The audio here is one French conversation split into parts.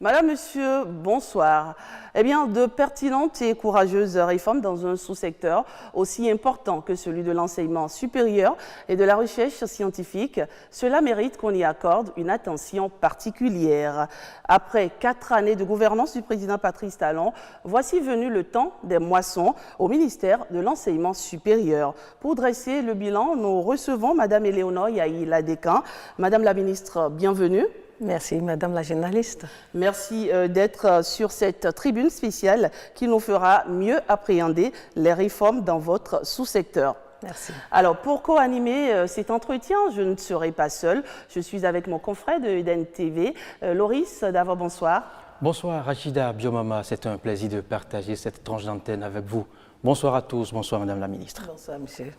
Madame, Monsieur, bonsoir. Eh bien, de pertinentes et courageuses réformes dans un sous-secteur aussi important que celui de l'enseignement supérieur et de la recherche scientifique, cela mérite qu'on y accorde une attention particulière. Après 4 années de gouvernance du président Patrice Talon, voici venu le temps des moissons au ministère de l'enseignement supérieur. Pour dresser le bilan, nous recevons Madame Éléonore Yahi-Ladécan. Madame la ministre, bienvenue. Merci, Madame la journaliste. Merci d'être sur cette tribune spéciale qui nous fera mieux appréhender les réformes dans votre sous-secteur. Merci. Alors, pour co-animer cet entretien, je ne serai pas seule. Je suis avec mon confrère de Eden TV, Loris Davor, bonsoir. Bonsoir, Rachida Biomama. C'est un plaisir de partager cette tranche d'antenne avec vous. Bonsoir à tous. Bonsoir, Madame la ministre. Bonsoir, monsieur.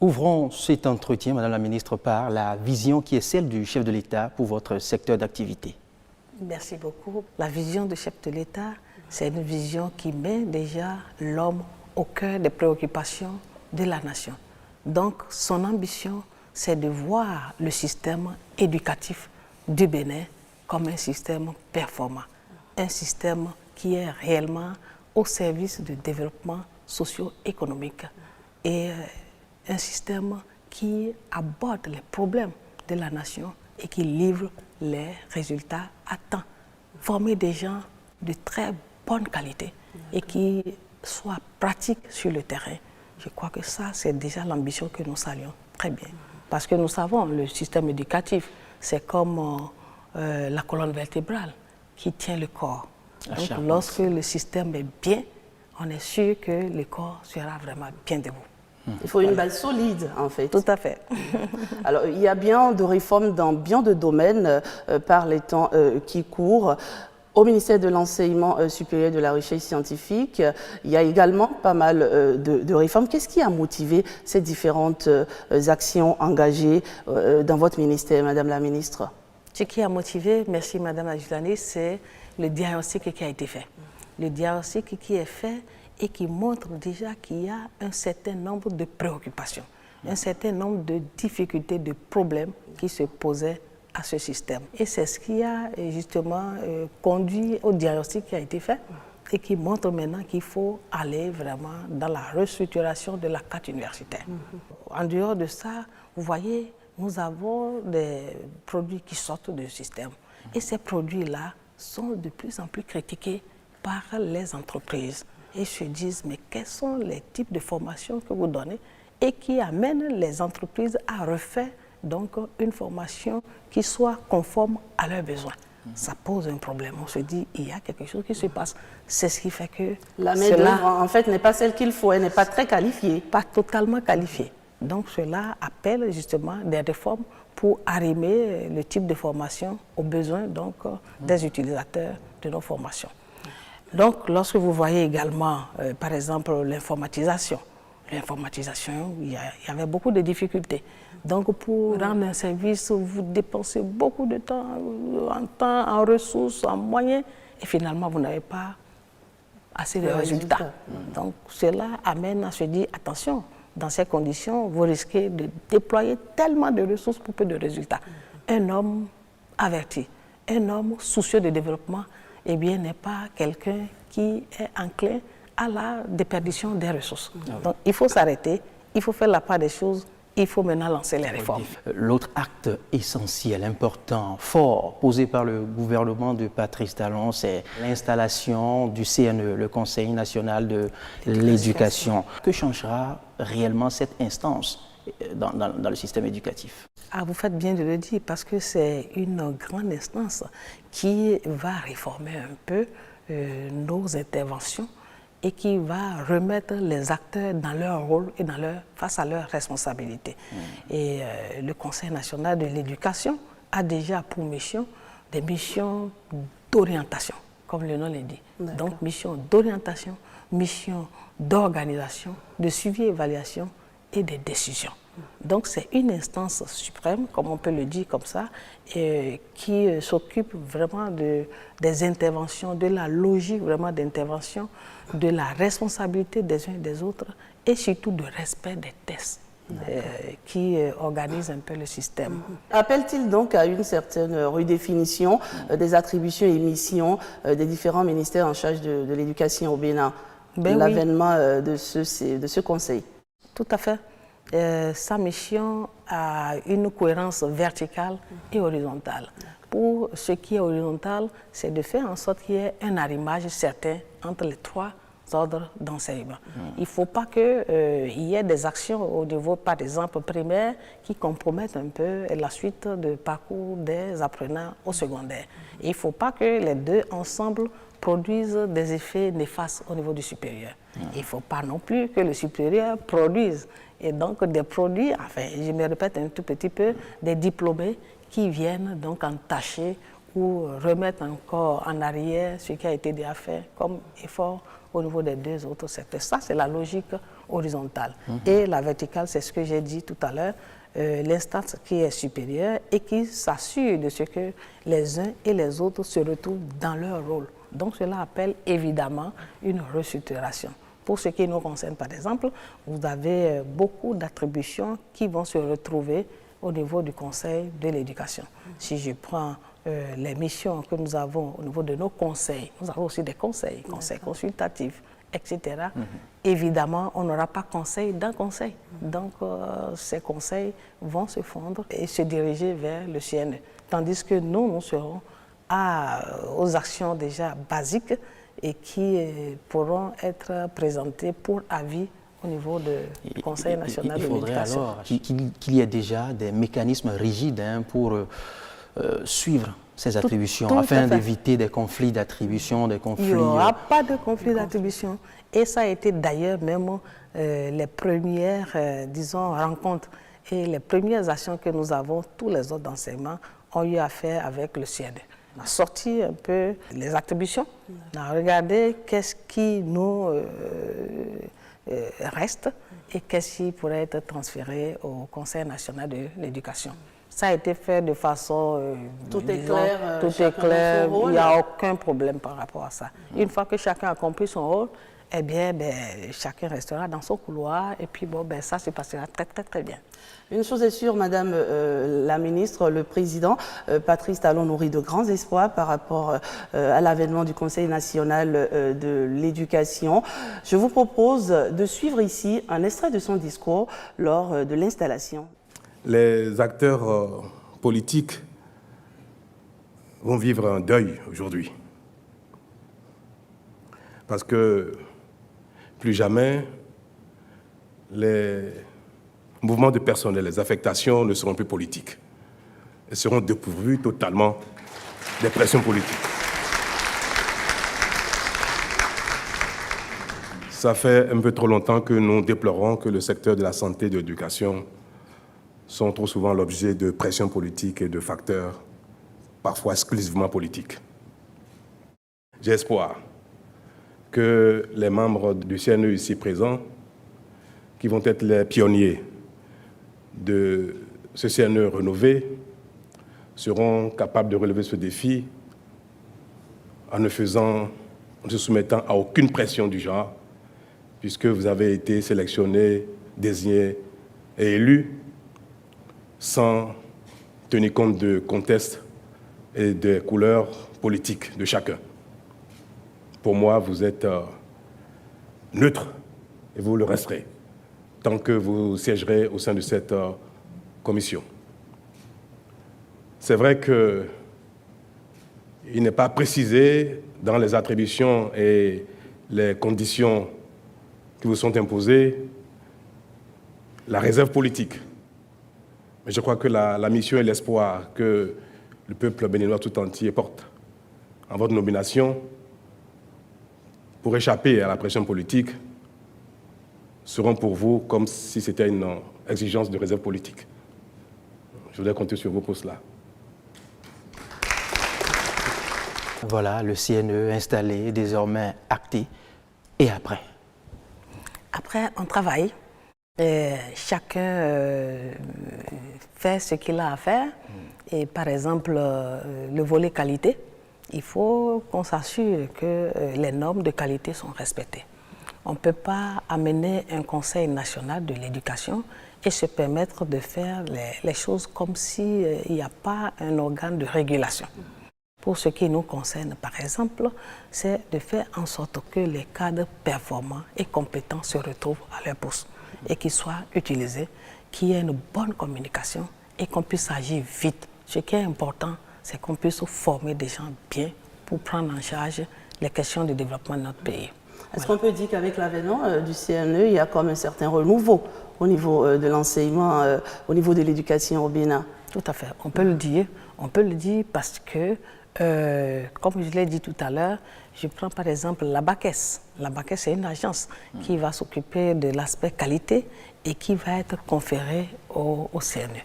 Ouvrons cet entretien, Madame la ministre, par la vision qui est celle du chef de l'État pour votre secteur d'activité. Merci beaucoup. La vision du chef de l'État, c'est une vision qui met déjà l'homme au cœur des préoccupations de la nation. Donc, son ambition, c'est de voir le système éducatif du Bénin comme un système performant, un système qui est réellement au service du développement socio-économique et un système qui aborde les problèmes de la nation et qui livre les résultats à temps. Former des gens de très bonne qualité et qui soient pratiques sur le terrain. Je crois que ça, c'est déjà l'ambition que nous saluons très bien. Parce que nous savons, le système éducatif, c'est comme la colonne vertébrale qui tient le corps. Donc, lorsque le système est bien, on est sûr que le corps sera vraiment bien debout. Il faut une base solide, en fait. Tout à fait. Alors, il y a bien de réformes dans bien de domaines par les temps qui courent. Au ministère de l'Enseignement supérieur et de la recherche scientifique, il y a également pas mal de réformes. Qu'est-ce qui a motivé ces différentes actions engagées dans votre ministère, Madame la ministre? Ce qui a motivé, merci Madame la journaliste, c'est le diagnostic qui a été fait. Le diagnostic qui est fait et qui montre déjà qu'il y a un certain nombre de préoccupations, un certain nombre de difficultés, de problèmes qui se posaient à ce système. Et c'est ce qui a justement conduit au diagnostic qui a été fait et qui montre maintenant qu'il faut aller vraiment dans la restructuration de la carte universitaire. En dehors de ça, vous voyez, nous avons des produits qui sortent du système. Et ces produits-là sont de plus en plus critiqués par les entreprises. Et se disent, mais quels sont les types de formations que vous donnez et qui amènent les entreprises à refaire donc une formation qui soit conforme à leurs besoins. Ça pose un problème. On se dit, il y a quelque chose qui se passe. C'est ce qui fait que la main-d'œuvre, en fait, n'est pas celle qu'il faut, elle n'est pas très qualifiée. Pas totalement qualifiée. Donc cela appelle justement des réformes pour arrimer le type de formation aux besoins donc, des utilisateurs de nos formations. Donc, lorsque vous voyez également, par exemple, l'informatisation, il y avait beaucoup de difficultés. Donc, pour rendre un service, vous dépensez beaucoup de temps, en ressources, en moyens, et finalement, vous n'avez pas assez de résultats. Donc, cela amène à se dire, attention, dans ces conditions, vous risquez de déployer tellement de ressources pour peu de résultats. Un homme averti, un homme soucieux de développement, eh bien, n'est pas quelqu'un qui est enclin à la déperdition des ressources. Donc, il faut s'arrêter, il faut faire la part des choses, il faut maintenant lancer les réformes. L'autre acte essentiel, important, fort, posé par le gouvernement de Patrice Talon, c'est l'installation du CNE, le Conseil national de l'éducation. Que changera réellement cette instance dans le système éducatif? Ah, vous faites bien de le dire, parce que c'est une grande instance qui va réformer un peu nos interventions et qui va remettre les acteurs dans leur rôle et face à leurs responsabilités. Et le Conseil national de l'éducation a déjà pour mission des missions d'orientation, comme le nom l'indique. Donc, mission d'orientation, mission d'organisation, de suivi et évaluation et de décision. Donc, c'est une instance suprême, comme on peut le dire comme ça, qui s'occupe vraiment des interventions, de la logique vraiment d'intervention, de la responsabilité des uns et des autres, et surtout du respect des tests qui organise un peu le système. Appelle-t-il donc à une certaine redéfinition des attributions et missions des différents ministères en charge de l'éducation au Bénin, l'avènement de ce conseil? Tout à fait. Sa mission a une cohérence verticale et horizontale. Pour ce qui est horizontal, c'est de faire en sorte qu'il y ait un arrimage certain entre les trois ordres d'enseignement. Il ne faut pas qu'il y ait des actions au niveau, par exemple, primaire, qui compromettent un peu la suite de parcours des apprenants au secondaire. Il ne faut pas que les deux ensemble produisent des effets néfastes au niveau du supérieur. Il ne faut pas non plus que le supérieur produise. Et donc des produits, enfin, je me répète un tout petit peu, des diplômés qui viennent donc entacher ou remettre encore en arrière ce qui a été déjà fait comme effort au niveau des deux autres secteurs. Ça, c'est la logique horizontale. Et la verticale, c'est ce que j'ai dit tout à l'heure, l'instance qui est supérieure et qui s'assure de ce que les uns et les autres se retrouvent dans leur rôle. Donc cela appelle évidemment une restructuration. Pour ce qui nous concerne, par exemple, vous avez beaucoup d'attributions qui vont se retrouver au niveau du Conseil de l'éducation. Si je prends les missions que nous avons au niveau de nos conseils, nous avons aussi des conseils, conseils consultatifs, etc. Évidemment, on n'aura pas conseil d'un conseil. Donc, ces conseils vont se fondre et se diriger vers le CNE. Tandis que nous serons aux actions déjà basiques et qui pourront être présentées pour avis au niveau du Conseil national de l'éducation. Il faudrait alors qu'il y ait déjà des mécanismes rigides pour suivre ces attributions afin d'éviter des conflits d'attribution, des conflits... Il n'y aura pas de conflit d'attribution. Et ça a été d'ailleurs même les premières, disons, rencontres et les premières actions que nous avons, tous les autres enseignements, ont eu à faire avec le CNE. On a sorti un peu les attributions, on a regardé qu'est-ce qui nous reste et qu'est-ce qui pourrait être transféré au Conseil national de l'éducation. Ça a été fait de façon... tout est clair, tout est clair, il n'y a aucun problème par rapport à ça. Une fois que chacun a compris son rôle, eh bien, chacun restera dans son couloir et puis bon, ça se passera très, très, très bien. Une chose est sûre, Madame la ministre, le président Patrice Talon nourrit de grands espoirs par rapport à l'avènement du Conseil national de l'éducation. Je vous propose de suivre ici un extrait de son discours lors de l'installation. Les acteurs politiques vont vivre un deuil aujourd'hui. Parce que plus jamais, les mouvements de personnel, les affectations ne seront plus politiques. Elles seront dépourvues totalement des pressions politiques. Ça fait un peu trop longtemps que nous déplorons que le secteur de la santé et de l'éducation sont trop souvent l'objet de pressions politiques et de facteurs parfois exclusivement politiques. J'ai espoir que les membres du CNE ici présents, qui vont être les pionniers de ce CNE rénové, seront capables de relever ce défi en ne se soumettant à aucune pression du genre, puisque vous avez été sélectionnés, désignés et élus sans tenir compte de contexte et des couleurs politiques de chacun. Pour moi, vous êtes neutre et vous le resterez tant que vous siégerez au sein de cette commission. C'est vrai qu'il n'est pas précisé dans les attributions et les conditions qui vous sont imposées la réserve politique. Mais je crois que la mission et l'espoir que le peuple béninois tout entier porte en votre nomination pour échapper à la pression politique seront pour vous comme si c'était une exigence de réserve politique. Je voudrais compter sur vous pour cela. Voilà, le CNE installé, désormais acté. Et après? Après, on travaille. Chacun fait ce qu'il a à faire. Et par exemple, le volet qualité, il faut qu'on s'assure que les normes de qualité sont respectées. On ne peut pas amener un conseil national de l'éducation et se permettre de faire les choses comme s'il n'y a pas un organe de régulation. Pour ce qui nous concerne, par exemple, c'est de faire en sorte que les cadres performants et compétents se retrouvent à leur poste et qu'ils soient utilisés, qu'il y ait une bonne communication et qu'on puisse agir vite. Ce qui est important, c'est qu'on puisse former des gens bien pour prendre en charge les questions de développement de notre pays. Est-ce qu'on peut dire qu'avec l'avènement du CNE, il y a comme un certain renouveau au niveau de l'enseignement, au niveau de l'éducation au Bénin? Tout à fait, on peut le dire. On peut le dire parce que, comme je l'ai dit tout à l'heure, je prends par exemple la BACES. La BACES, c'est une agence qui va s'occuper de l'aspect qualité et qui va être conférée au CNE.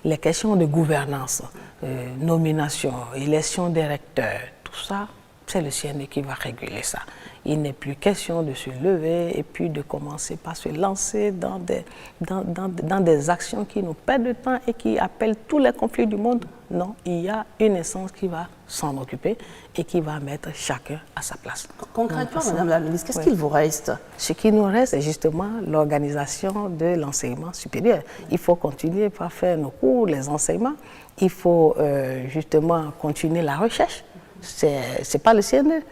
Les questions de gouvernance, nomination, élection des recteurs, tout ça, c'est le CNE qui va réguler ça. Il n'est plus question de se lever et puis de commencer par se lancer dans des actions qui nous perdent de temps et qui appellent tous les conflits du monde. Non, il y a une instance qui va s'en occuper et qui va mettre chacun à sa place. Concrètement, Madame la Ministre, qu'est-ce qu'il vous reste? Ce qui nous reste, c'est justement l'organisation de l'enseignement supérieur. Il faut continuer par faire nos cours, les enseignements. Il faut justement continuer la recherche. C'est pas le CNE.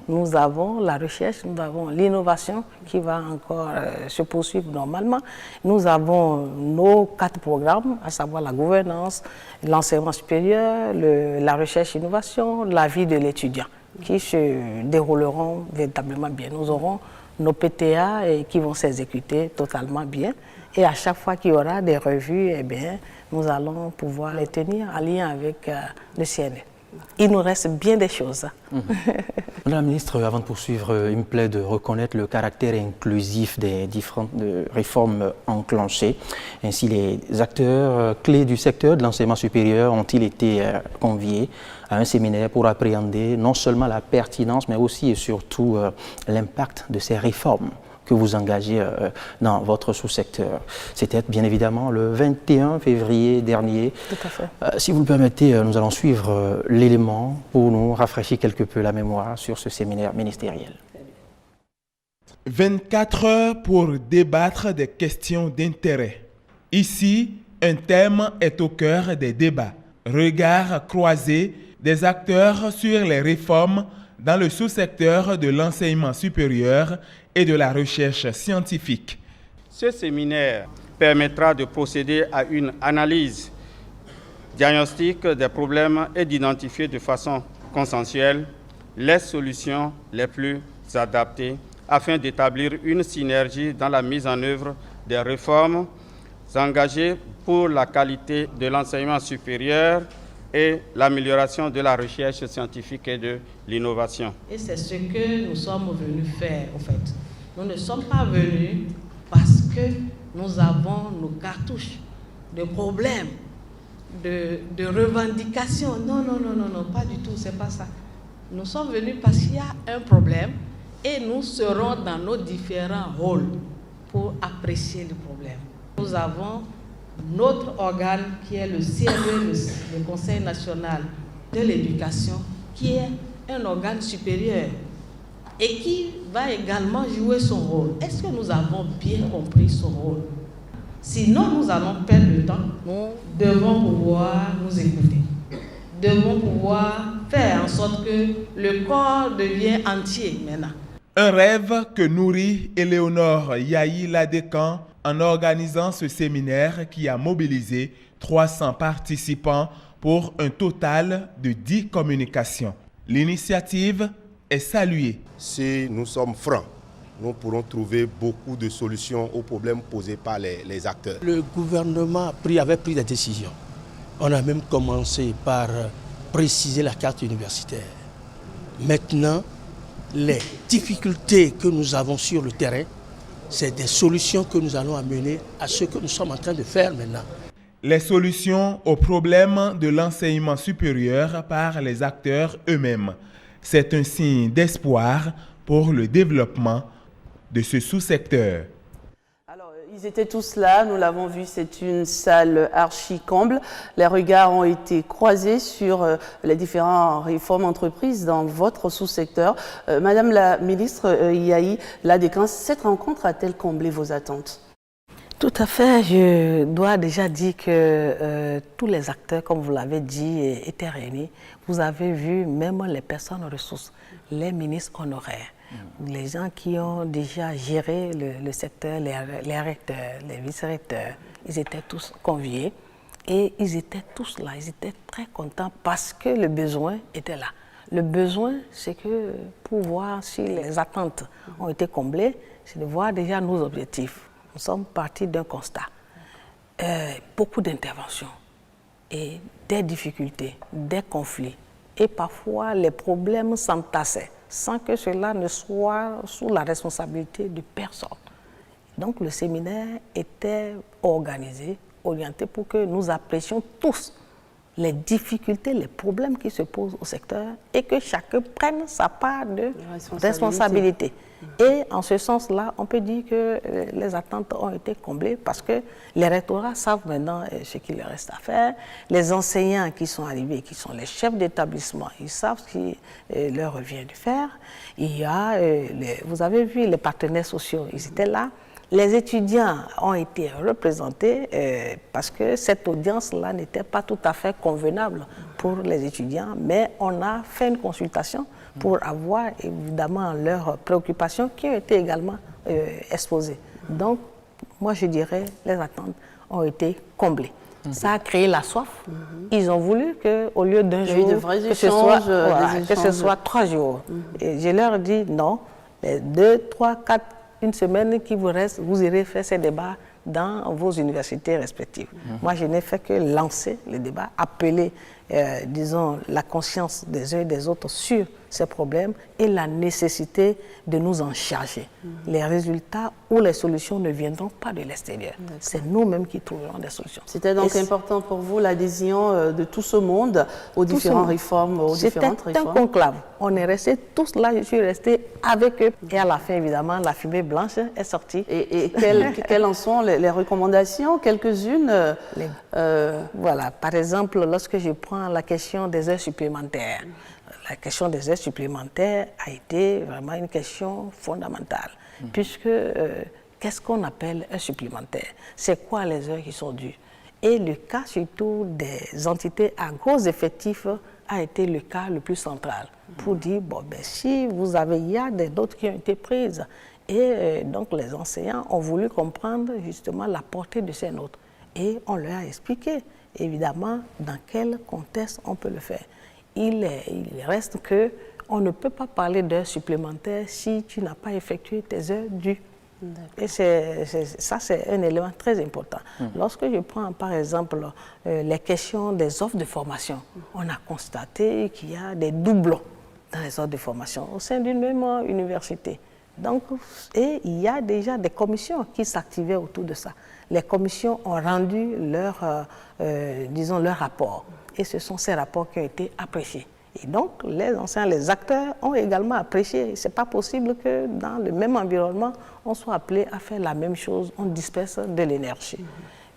Nous avons la recherche, nous avons l'innovation qui va encore se poursuivre normalement. Nous avons nos 4 programmes, à savoir la gouvernance, l'enseignement supérieur, la recherche-innovation, la vie de l'étudiant, qui se dérouleront véritablement bien. Nous aurons nos PTA qui vont s'exécuter totalement bien. Et à chaque fois qu'il y aura des revues, eh bien, nous allons pouvoir les tenir en lien avec le CNE. Il nous reste bien des choses. Madame la ministre, avant de poursuivre, il me plaît de reconnaître le caractère inclusif des différentes réformes enclenchées. Ainsi, les acteurs clés du secteur de l'enseignement supérieur ont-ils été conviés à un séminaire pour appréhender non seulement la pertinence, mais aussi et surtout l'impact de ces réformes que vous engagez dans votre sous-secteur. C'était bien évidemment le 21 février dernier. Tout à fait. Si vous le permettez, nous allons suivre l'élément pour nous rafraîchir quelque peu la mémoire sur ce séminaire ministériel. 24 heures pour débattre des questions d'intérêt. Ici, un thème est au cœur des débats. Regard croisé des acteurs sur les réformes dans le sous-secteur de l'enseignement supérieur et de la recherche scientifique. Ce séminaire permettra de procéder à une analyse diagnostique des problèmes et d'identifier de façon consensuelle les solutions les plus adaptées afin d'établir une synergie dans la mise en œuvre des réformes engagées pour la qualité de l'enseignement supérieur et l'amélioration de la recherche scientifique et de l'innovation. Et c'est ce que nous sommes venus faire, en fait. Nous ne sommes pas venus parce que nous avons nos cartouches de problèmes, de revendications. Non, pas du tout, c'est pas ça. Nous sommes venus parce qu'il y a un problème et nous serons dans nos différents rôles pour apprécier le problème. Nous avons notre organe qui est le CNE, le Conseil national de l'éducation, qui est un organe supérieur et qui va également jouer son rôle. Est-ce que nous avons bien compris son rôle? Sinon, nous allons perdre le temps. Nous devons pouvoir nous écouter. Nous devons pouvoir faire en sorte que le corps devienne entier maintenant. Un rêve que nourrit Éléonore Yahi Ladécan en organisant ce séminaire qui a mobilisé 300 participants pour un total de 10 communications. L'initiative est saluée. Si nous sommes francs, nous pourrons trouver beaucoup de solutions aux problèmes posés par les acteurs. Le gouvernement avait pris des décisions. On a même commencé par préciser la carte universitaire. Maintenant, les difficultés que nous avons sur le terrain, c'est des solutions que nous allons amener à ce que nous sommes en train de faire maintenant. Les solutions aux problèmes de l'enseignement supérieur par les acteurs eux-mêmes. C'est un signe d'espoir pour le développement de ce sous-secteur. Alors, Ils étaient tous là, nous l'avons vu, c'est une salle archi-comble. Les regards ont été croisés sur les différentes réformes entreprises dans votre sous-secteur. Madame la ministre Yahi Ladekans, cette rencontre a-t-elle comblé vos attentes? Tout à fait. Je dois déjà dire que tous les acteurs, comme vous l'avez dit, étaient réunis. Vous avez vu même les personnes ressources, les ministres honoraires, les gens qui ont déjà géré le secteur, les recteurs, les vice-recteurs, ils étaient tous conviés et ils étaient tous là. Ils étaient très contents parce que le besoin était là. Le besoin, c'est que pour voir si les attentes ont été comblées, c'est de voir déjà nos objectifs. Nous sommes partis d'un constat. Beaucoup d'interventions et des difficultés, des conflits. Et parfois, les problèmes s'entassaient sans que cela ne soit sous la responsabilité de personne. Donc, le séminaire était organisé, orienté pour que nous apprécions tous les difficultés, les problèmes qui se posent au secteur et que chacun prenne sa part de responsabilité. Et en ce sens-là, on peut dire que les attentes ont été comblées parce que les rectorats savent maintenant ce qu'il leur reste à faire. Les enseignants qui sont arrivés, qui sont les chefs d'établissement, ils savent ce qu'il leur revient de faire. Il y a, vous avez vu, les partenaires sociaux, ils étaient là. Les étudiants ont été représentés parce que cette audience-là n'était pas tout à fait convenable pour les étudiants, mais on a fait une consultation pour avoir évidemment leurs préoccupations qui ont été également exposées. Donc, moi je dirais, les attentes ont été comblées. Ça a créé la soif. Ils ont voulu qu'au lieu d'un jour, que ce soit 3 jours. Et je leur ai dit non, les 2, 3, 4, une semaine qui vous reste, vous irez faire ces débats dans vos universités respectives. Moi, je n'ai fait que lancer le débat, appeler, disons, la conscience des uns et des autres sur ces problèmes et la nécessité de nous en charger. Les résultats ou les solutions ne viendront pas de l'extérieur. C'est nous-mêmes qui trouverons des solutions. C'était donc important pour vous l'adhésion de tout ce monde aux différentes réformes, C'était un conclave. On est restés tous là, je suis restée avec eux. Et à la fin, évidemment, la fumée blanche est sortie. Et quelles en sont les recommandations? Quelques-unes Voilà, par exemple, lorsque je prends la question des heures supplémentaires, la question des heures supplémentaires a été vraiment une question fondamentale, puisque qu'est-ce qu'on appelle heures supplémentaires? C'est quoi les heures qui sont dues? Et le cas surtout des entités à gros effectifs a été le cas le plus central, pour dire, bon, ben, si vous avez, il y a d'autres qui ont été prises, et donc les enseignants ont voulu comprendre justement la portée de ces notes, et on leur a expliqué, évidemment, dans quel contexte on peut le faire. Il reste qu'on ne peut pas parler d'heures supplémentaires si tu n'as pas effectué tes heures dues. Et ça, c'est un élément très important. Lorsque je prends, par exemple, les questions des offres de formation, on a constaté qu'il y a des doublons dans les offres de formation au sein d'une même université. Donc, et il y a déjà des commissions qui s'activaient autour de ça. Les commissions ont rendu disons, leur rapport. Et ce sont ces rapports qui ont été appréciés. Et donc, les enseignants, les acteurs ont également apprécié. Ce n'est pas possible que dans le même environnement, on soit appelé à faire la même chose, on disperse de l'énergie.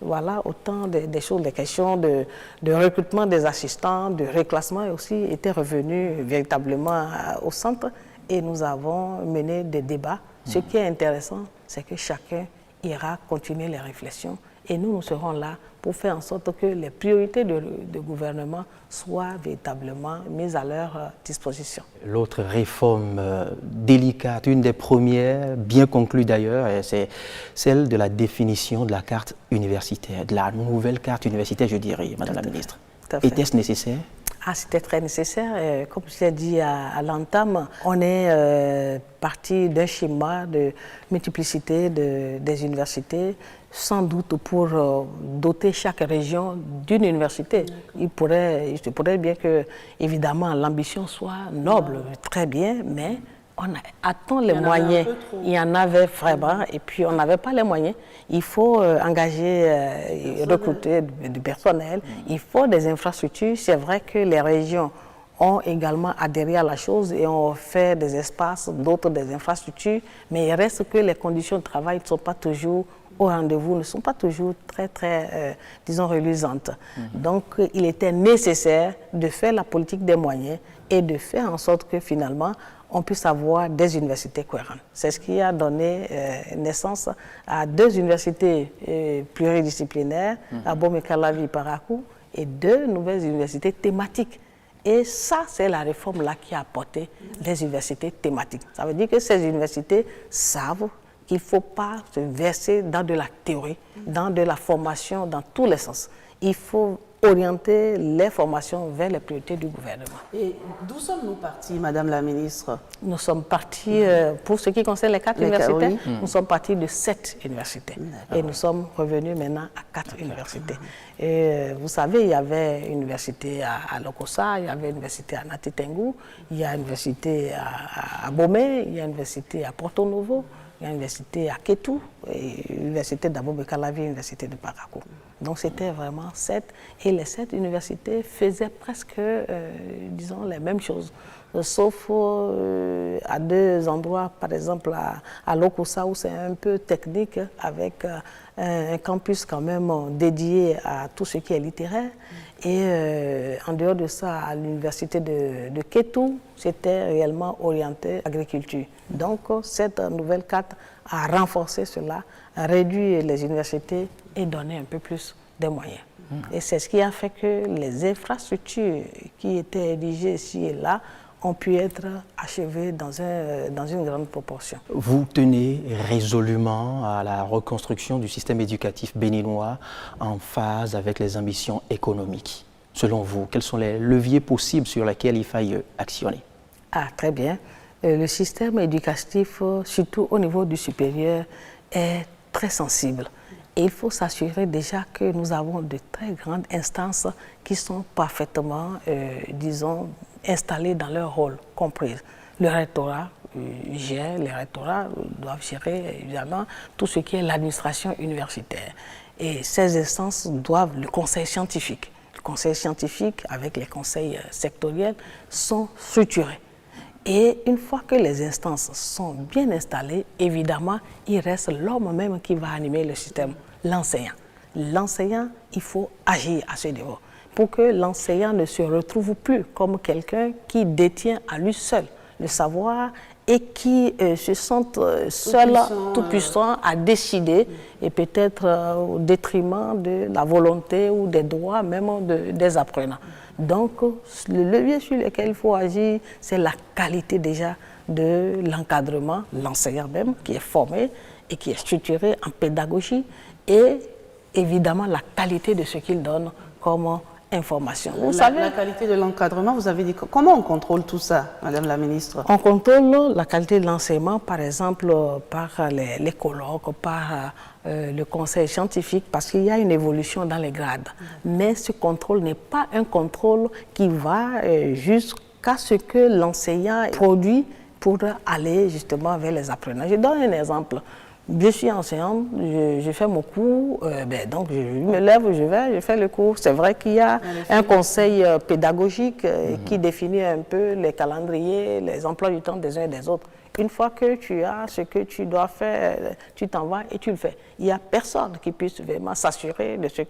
Voilà, autant des choses, des questions de recrutement des assistants, de reclassement aussi étaient revenus véritablement au centre. Et nous avons mené des débats. Ce qui est intéressant, c'est que chacun ira continuer les réflexions. Et nous serons là pour faire en sorte que les priorités de gouvernement soient véritablement mises à leur disposition. L'autre réforme délicate, une des premières, bien conclue d'ailleurs, c'est celle de la définition de la carte universitaire, de la nouvelle carte universitaire, je dirais, Madame la Ministre. Était-ce nécessaire? C'était très nécessaire. Comme je l'ai dit à l'entame, on est parti d'un schéma de multiplicité des universités, sans doute pour doter chaque région d'une université. Il se pourrait bien que, évidemment, l'ambition soit noble, très bien, mais on a-t-on les moyens? Il y en avait vraiment, et puis on n'avait pas les moyens. Il faut engager, recruter du personnel, il faut des infrastructures. C'est vrai que les régions ont également adhéré à la chose et ont fait des espaces, d'autres des infrastructures, mais il reste que les conditions de travail ne sont pas toujours au rendez-vous ne sont pas toujours très disons, reluisantes. Donc, il était nécessaire de faire la politique des moyens et de faire en sorte que finalement, on puisse avoir des universités cohérentes. C'est ce qui a donné naissance à 2 universités pluridisciplinaires, à Bomé-Calavi et Parakou, et 2 nouvelles universités thématiques. Et ça, c'est la réforme-là qui a apporté les universités thématiques. Ça veut dire que ces universités savent qu'il ne faut pas se verser dans de la théorie, dans de la formation dans tous les sens. Il faut orienter les formations vers les priorités du gouvernement. Et d'où sommes-nous partis, Madame la Ministre? Nous sommes partis, pour ce qui concerne les 4 universités, nous sommes partis de 7 universités. Et nous sommes revenus maintenant à 4 universités. Et vous savez, il y avait une université à Lokossa, il y avait une université à Natitengu, il y a une université à Bomé, il y a une université à Porto Novo, il y a une université à Kétou, et l'université d'Abomey-Calavi, l'université de Parakou. Donc c'était vraiment 7, et les 7 universités faisaient presque, disons, les mêmes choses, sauf à 2 endroits, par exemple à Lokossa, où c'est un peu technique, avec un campus quand même dédié à tout ce qui est littéraire. Et en dehors de ça, à l'université de Kétou, c'était réellement orienté agriculture. Donc cette nouvelle carte a renforcé cela, a réduit les universités et donné un peu plus de moyens. Et c'est ce qui a fait que les infrastructures qui étaient érigées ici et là ont pu être achevées dans une grande proportion. Vous tenez résolument à la reconstruction du système éducatif béninois en phase avec les ambitions économiques. Selon vous, quels sont les leviers possibles sur lesquels il faille actionner? Ah, très bien. Le système éducatif, surtout au niveau du supérieur, est très sensible. Et il faut s'assurer déjà que nous avons de très grandes instances qui sont parfaitement, disons, installées dans leur rôle, comprises. Le rectorat gère, les rectorats doivent gérer évidemment tout ce qui est l'administration universitaire. Et ces instances doivent, le conseil scientifique avec les conseils sectoriels sont structurés. Et une fois que les instances sont bien installées, évidemment, il reste l'homme même qui va animer le système, l'enseignant. L'enseignant, il faut agir à ce niveau pour que l'enseignant ne se retrouve plus comme quelqu'un qui détient à lui seul le savoir et qui se sente seul, tout puissant à décider et peut-être au détriment de la volonté ou des droits même des apprenants. Donc, le levier sur lequel il faut agir, c'est la qualité déjà de l'encadrement, l'enseignant même qui est formé et qui est structuré en pédagogie et évidemment la qualité de ce qu'il donne comme information. Vous savez, la qualité de l'encadrement, vous avez dit, comment on contrôle tout ça, Madame la Ministre? On contrôle la qualité de l'enseignement, par exemple, par les colloques, par le conseil scientifique, parce qu'il y a une évolution dans les grades. Mais ce contrôle n'est pas un contrôle qui va jusqu'à ce que l'enseignant produit pour aller justement vers les apprenants. Je donne un exemple. Je suis enseignante, je fais mon cours, donc je me lève, je fais le cours. C'est vrai qu'il y a un conseil pédagogique qui définit un peu les calendriers, les emplois du temps des uns et des autres. Une fois que tu as ce que tu dois faire, tu t'en vas et tu le fais. Il n'y a personne qui puisse vraiment s'assurer de ce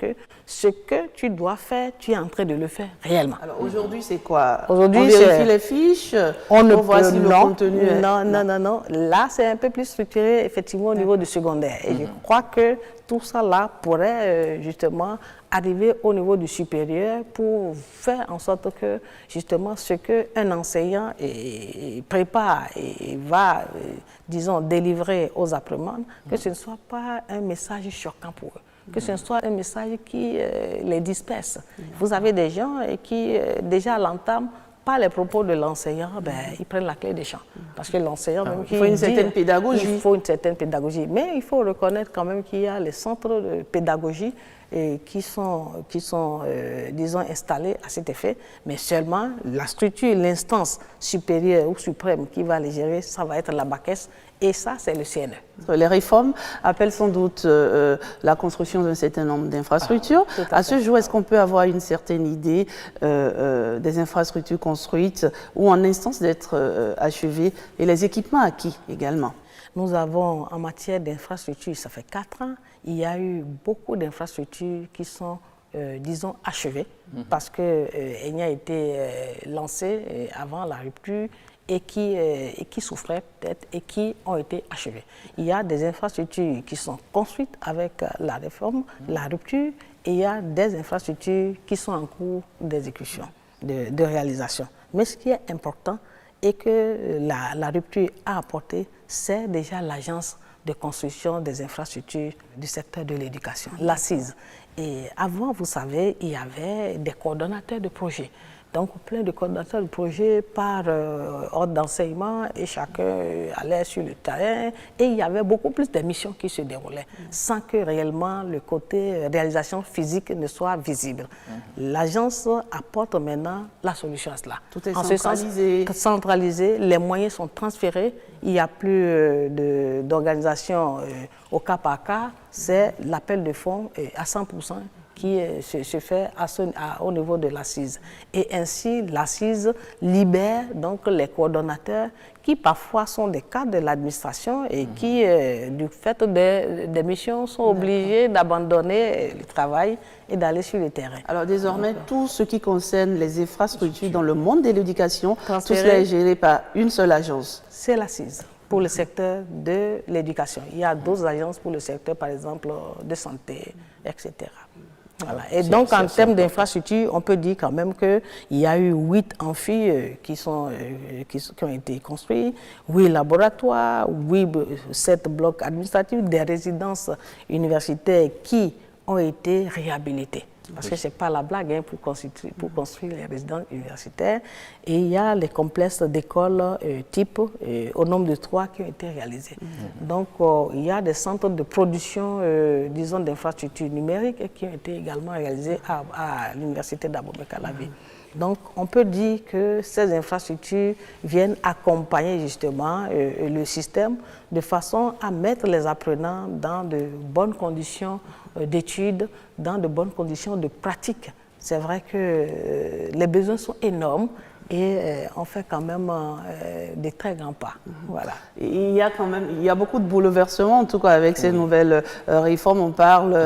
que tu dois faire, tu es en train de le faire réellement. Alors aujourd'hui, c'est quoi? Aujourd'hui, on vérifie les fiches, on voit si le contenu est... Non. Là, c'est un peu plus structuré, effectivement, au niveau du secondaire. Et je crois que tout ça là pourrait justement arriver au niveau du supérieur pour faire en sorte que justement ce qu'un enseignant prépare et va, disons, délivrer aux apprenants, que ce ne soit pas un message choquant pour eux, que ce soit un message qui les disperse. Vous avez des gens qui déjà à l'entame, par les propos de l'enseignant, ils prennent la clé des champs. Parce que l'enseignant, même il faut une certaine pédagogie. Il faut une certaine pédagogie. Mais il faut reconnaître quand même qu'il y a les centres de pédagogie qui sont disons, installés à cet effet. Mais seulement la structure, l'instance supérieure ou suprême qui va les gérer, ça va être la BACES. Et ça, c'est le CNE. Les réformes appellent sans doute la construction d'un certain nombre d'infrastructures. À ce jour, est-ce qu'on peut avoir une certaine idée des infrastructures construites ou en instance d'être achevées et les équipements acquis également? Nous avons, en matière d'infrastructures, ça fait 4 ans, il y a eu beaucoup d'infrastructures qui sont, disons, achevées, parce qu'elles a été lancées avant la rupture et qui souffraient peut-être et qui ont été achevées. Il y a des infrastructures qui sont construites avec la réforme, la rupture, et il y a des infrastructures qui sont en cours d'exécution, de réalisation. Mais ce qui est important et que la rupture a apporté, c'est déjà l'agence de construction des infrastructures du secteur de l'éducation, l'ACIS. Et avant, vous savez, il y avait des coordonnateurs de projets. Donc, plein de coordonnateurs de projets par ordre d'enseignement et chacun allait sur le terrain. Et il y avait beaucoup plus de missions qui se déroulaient sans que réellement le côté réalisation physique ne soit visible. L'agence apporte maintenant la solution à cela. Tout est centralisé. Centralisé, les moyens sont transférés. Il n'y a plus d'organisation au cas par cas. C'est l'appel de fonds à 100%. Qui se fait au niveau de l'ACIS. Et ainsi, l'ACIS libère donc les coordonnateurs qui parfois sont des cadres de l'administration et qui, du fait des missions, sont obligés d'abandonner le travail et d'aller sur le terrain. Alors désormais, tout ce qui concerne les infrastructures dans le monde de l'éducation, tout cela est géré par une seule agence. C'est l'ACIS pour le secteur de l'éducation. Il y a d'autres agences pour le secteur, par exemple, de santé, etc. Voilà. Et donc, en termes d'infrastructures, on peut dire quand même qu'il y a eu 8 amphis qui ont été construits, 8 laboratoires, 7 blocs administratifs, des résidences universitaires qui ont été réhabilitées. Parce que ce n'est pas la blague pour construire les résidences universitaires. Et il y a les complexes d'écoles type au nombre de 3 qui ont été réalisés. Donc, il y a des centres de production, disons, d'infrastructures numériques qui ont été également réalisés à l'université d'Abomey-Calavi. Donc, on peut dire que ces infrastructures viennent accompagner justement le système de façon à mettre les apprenants dans de bonnes conditions d'études, dans de bonnes conditions de pratique. C'est vrai que les besoins sont énormes et on fait quand même des très grands pas. Voilà. Il y a beaucoup de bouleversements, en tout cas avec ces nouvelles réformes. On parle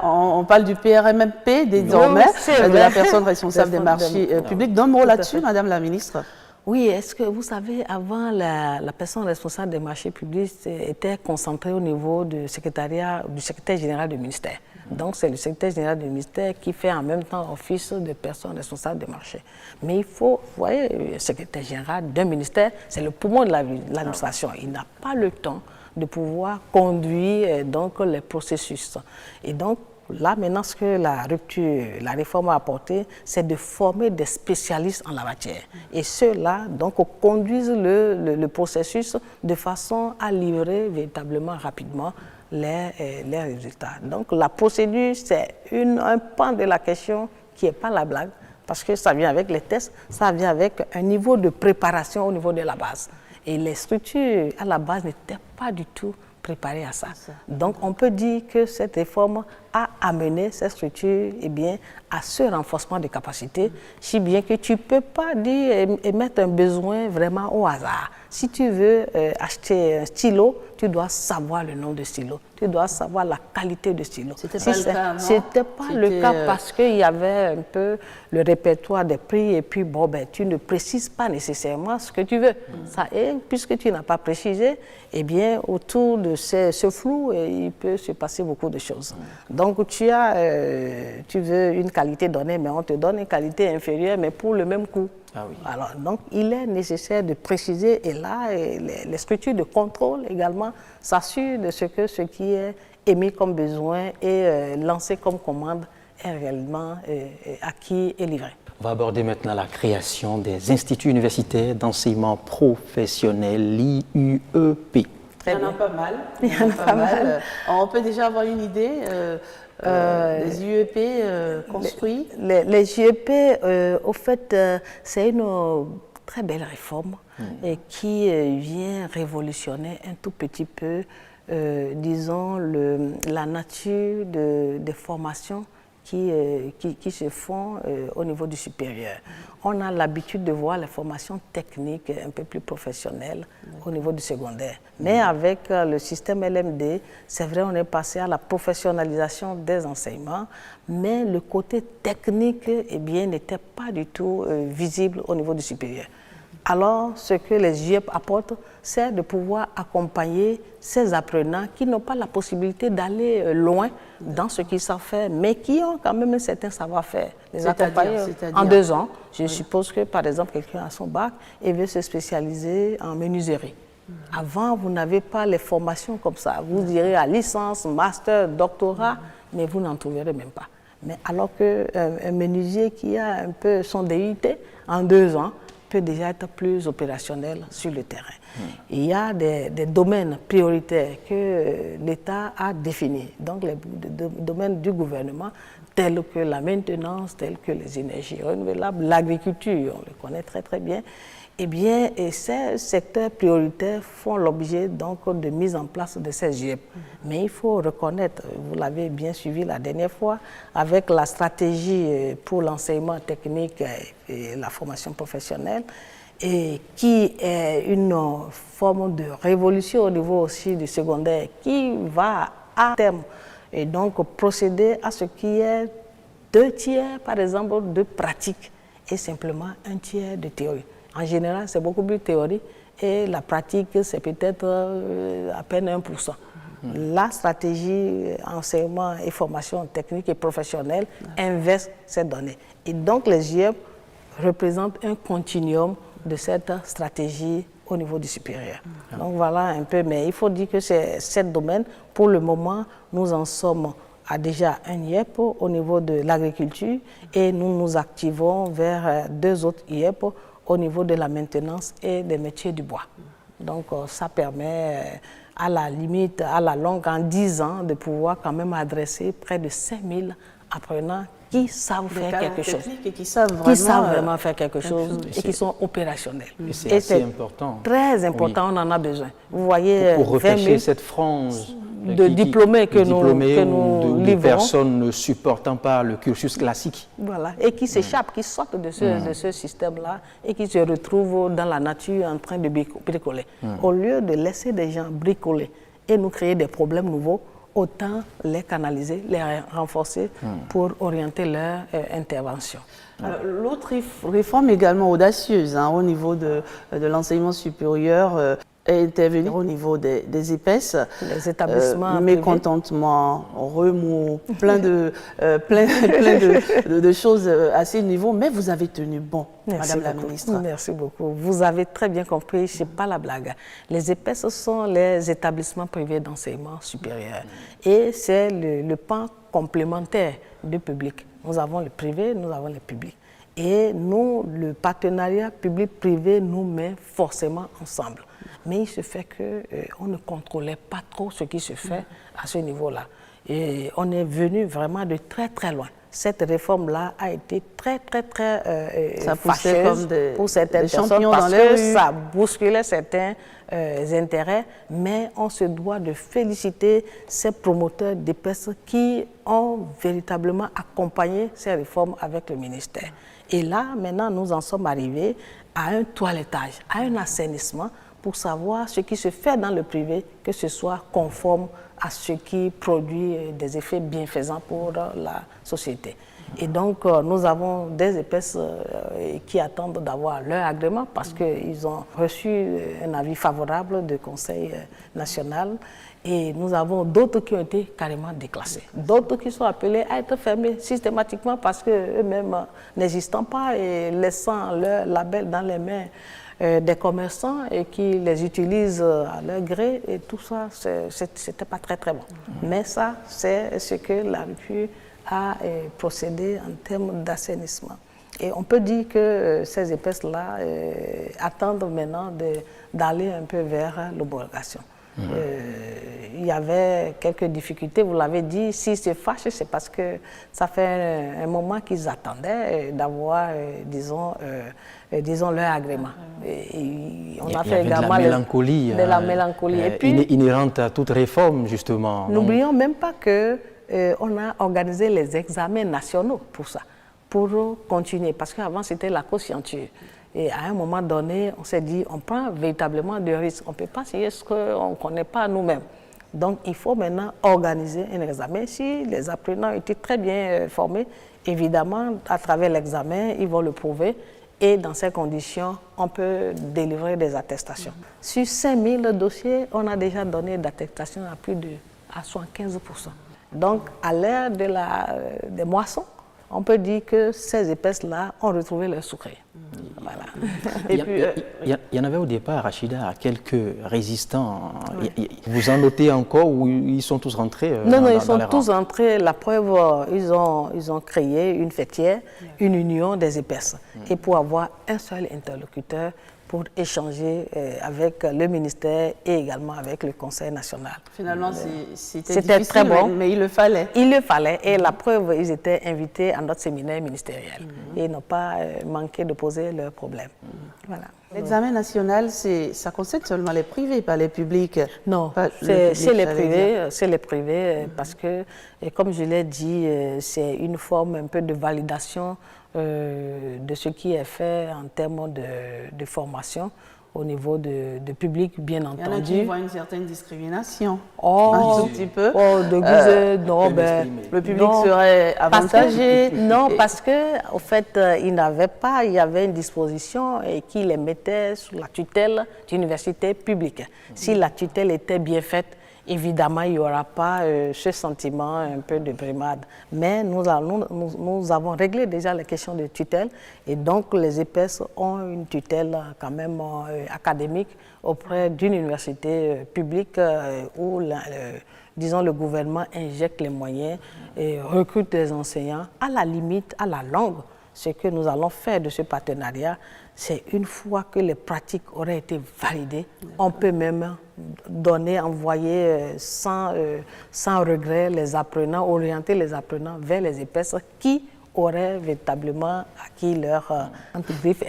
on parle du PRMMP désormais, de la personne responsable des marchés publics. D'un mot là-dessus, Madame la Ministre. Oui, est-ce que vous savez, avant, la personne responsable des marchés publics était concentrée au niveau du secrétaire général du ministère. Donc, c'est le secrétaire général du ministère qui fait en même temps office de personne responsable des marchés. Mais il faut, vous voyez, le secrétaire général d'un ministère, c'est le poumon de l'administration. Il n'a pas le temps de pouvoir conduire donc, les processus. Et donc, là, maintenant, ce que la réforme a apporté, c'est de former des spécialistes en la matière. Et ceux-là, donc, conduisent le processus de façon à livrer véritablement rapidement les résultats. Donc, la procédure, c'est un pan de la question qui n'est pas la blague, parce que ça vient avec les tests, ça vient avec un niveau de préparation au niveau de la base. Et les structures à la base n'étaient pas du tout préparées à ça. Donc, on peut dire que cette réforme a amené cette structure à ce renforcement de capacités, si bien que tu ne peux pas dire et mettre un besoin vraiment au hasard. Si tu veux acheter un stylo, tu dois savoir le nom de stylo, tu dois savoir la qualité de stylo. C'était pas le cas, non? C'était pas le cas parce qu'il y avait un peu le répertoire des prix et puis tu ne précises pas nécessairement ce que tu veux. Et puisque tu n'as pas précisé, autour de ce flou, il peut se passer beaucoup de choses. Donc tu veux une qualité donnée, mais on te donne une qualité inférieure, mais pour le même coût. Ah oui. Alors, donc, il est nécessaire de préciser, et là, les structures de contrôle également s'assurent de ce qui est émis comme besoin et lancé comme commande est réellement acquis et livré. On va aborder maintenant la création des instituts universitaires d'enseignement professionnel, l'IUEP. Il y en a pas mal. On peut déjà avoir une idée des IUEP construits. Les IUEP, au fait, c'est une très belle réforme et qui vient révolutionner un tout petit peu, disons, la nature des formations qui se font au niveau du supérieur. On a l'habitude de voir les formations techniques un peu plus professionnelles au niveau du secondaire. Mais avec le système LMD, c'est vrai, on est passé à la professionnalisation des enseignements, mais le côté technique, eh bien, n'était pas du tout visible au niveau du supérieur. Alors, ce que les JEP apportent, c'est de pouvoir accompagner ces apprenants qui n'ont pas la possibilité d'aller loin dans ce qu'ils savent faire, mais qui ont quand même un certain savoir-faire. Les accompagner en 2 ans. Je suppose que, par exemple, quelqu'un a son bac et veut se spécialiser en menuiserie. Avant, vous n'avez pas les formations comme ça. Vous irez à licence, master, doctorat, mais vous n'en trouverez même pas. Mais alors qu'un menuisier qui a un peu son DUT, en 2 ans, peut déjà être plus opérationnel sur le terrain. Il y a des domaines prioritaires que l'État a définis, donc les domaines du gouvernement, tels que la maintenance, tels que les énergies renouvelables, l'agriculture, on le connaît très très bien. Eh bien, ces secteurs prioritaires font l'objet donc de mise en place de ces JEP. Mais il faut reconnaître, vous l'avez bien suivi la dernière fois, avec la stratégie pour l'enseignement technique et la formation professionnelle, et qui est une forme de révolution au niveau aussi du secondaire, qui va à terme et donc procéder à ce qui est 2 tiers, par exemple, de pratique et simplement 1 tiers de théorie. En général, c'est beaucoup plus théorie et la pratique, c'est peut-être à peine 1%. La stratégie enseignement et formation technique et professionnelle inverse ces données. Et donc, les JEP représentent un continuum de cette stratégie au niveau du supérieur. Donc, voilà un peu, mais il faut dire que c'est 7 domaines. Pour le moment, nous en sommes à déjà un IEP au niveau de l'agriculture et nous nous activons vers 2 autres IEP au niveau de la maintenance et des métiers du bois. Donc ça permet à la limite, à la longue, en 10 ans, de pouvoir quand même adresser près de 5000 apprenants qui savent faire quelque chose. Et qui savent vraiment faire quelque chose et qui sont opérationnels. Et c'est assez important. Très important, on en a besoin. Vous voyez, pour repêcher cette frange de diplômés que nous livrons. De personnes ne supportant pas le cursus classique. Voilà, et qui s'échappent, qui sortent de ce système-là et qui se retrouvent dans la nature en train de bricoler. Au lieu de laisser des gens bricoler et nous créer des problèmes nouveaux, autant les canaliser, les renforcer pour orienter leur intervention. L'autre réforme également audacieuse au niveau de l'enseignement supérieur est intervenir au niveau des EPES, les établissements mécontentement, remous, plein de choses à ce niveau, mais vous avez tenu bon, Madame la Ministre. Merci beaucoup. Vous avez très bien compris, ce n'est pas la blague. Les EPES sont les établissements privés d'enseignement supérieur et c'est le pan complémentaire du public. Nous avons le privé, nous avons le public. Et nous, le partenariat public-privé nous met forcément ensemble. Mais il se fait qu'on ne contrôlait pas trop ce qui se fait à ce niveau-là. Et on est venu vraiment de très très loin. Cette réforme-là a été très fâcheuse pour certaines personnes parce que ça bousculait certains intérêts, mais on se doit de féliciter ces promoteurs d'EPES qui ont véritablement accompagné ces réformes avec le ministère. Et là, maintenant, nous en sommes arrivés à un toilettage, à un assainissement pour savoir ce qui se fait dans le privé, que ce soit conforme à ce qui produit des effets bienfaisants pour la société. Et donc, nous avons des EPES qui attendent d'avoir leur agrément parce qu'ils ont reçu un avis favorable du Conseil national. Et nous avons d'autres qui ont été carrément déclassés. D'autres qui sont appelés à être fermés systématiquement parce qu'eux-mêmes n'existant pas et laissant leur label dans les mains des commerçants et qui les utilisent à leur gré. Et tout ça, c'était pas très très bon. Mais ça, c'est ce que la RUPU a procédé en termes d'assainissement. Et on peut dire que ces EPES-là attendent maintenant d'aller un peu vers l'homologation. Il y avait quelques difficultés, vous l'avez dit, s'ils se fâchent, c'est parce que ça fait un moment qu'ils attendaient d'avoir, disons, leur agrément. Et on a fait également de la mélancolie Et puis, inhérente à toute réforme, justement. N'oublions même pas que on a organisé les examens nationaux pour ça, pour continuer. Parce qu'avant, c'était la conscienture. Et à un moment donné, on s'est dit, on prend véritablement des risques. On ne peut pas signer ce qu'on ne connaît pas nous-mêmes. Donc, il faut maintenant organiser un examen. Si les apprenants étaient très bien formés, évidemment, à travers l'examen, ils vont le prouver. Et dans ces conditions, on peut délivrer des attestations. Sur 5000 dossiers, on a déjà donné d'attestations à plus de 75%. Donc, à l'ère des moissons, on peut dire que ces épaisses-là ont retrouvé leur sucré. Voilà. Il y en avait au départ, Rachida, quelques résistants. Oui. Vous en notez encore ou ils sont tous rentrés Non, ils sont tous rentrés. La preuve, ils ont créé une fêtière, une union des épaisses. Et pour avoir un seul interlocuteur pour échanger avec le ministère et également avec le Conseil national. Finalement, c'était très bon, mais il le fallait. Il le fallait. Et la preuve, ils étaient invités à notre séminaire ministériel. Et ils n'ont pas manqué de poser leurs problèmes. Voilà. L'examen national, ça concerne seulement les privés, pas les publics. Non, c'est les privés, parce que, comme je l'ai dit, c'est une forme un peu de validation de ce qui est fait en termes de formation au niveau de public, bien entendu. Il y en a qui voient une certaine discrimination. Un tout petit peu. Le public serait avantagé. Parce que, au fait, il y avait une disposition qui les mettait sous la tutelle d'universités publiques. Si la tutelle était bien faite, évidemment, il n'y aura pas ce sentiment un peu de brimade. Mais nous avons réglé déjà les questions de tutelle et donc les épaisses ont une tutelle quand même académique auprès d'une université publique où, disons, le gouvernement injecte les moyens et recrute des enseignants à la limite, à la longue. Ce que nous allons faire de ce partenariat, c'est une fois que les pratiques auraient été validées, on peut même envoyer sans regret les apprenants, orienter les apprenants vers les épaisses qui auraient véritablement acquis leur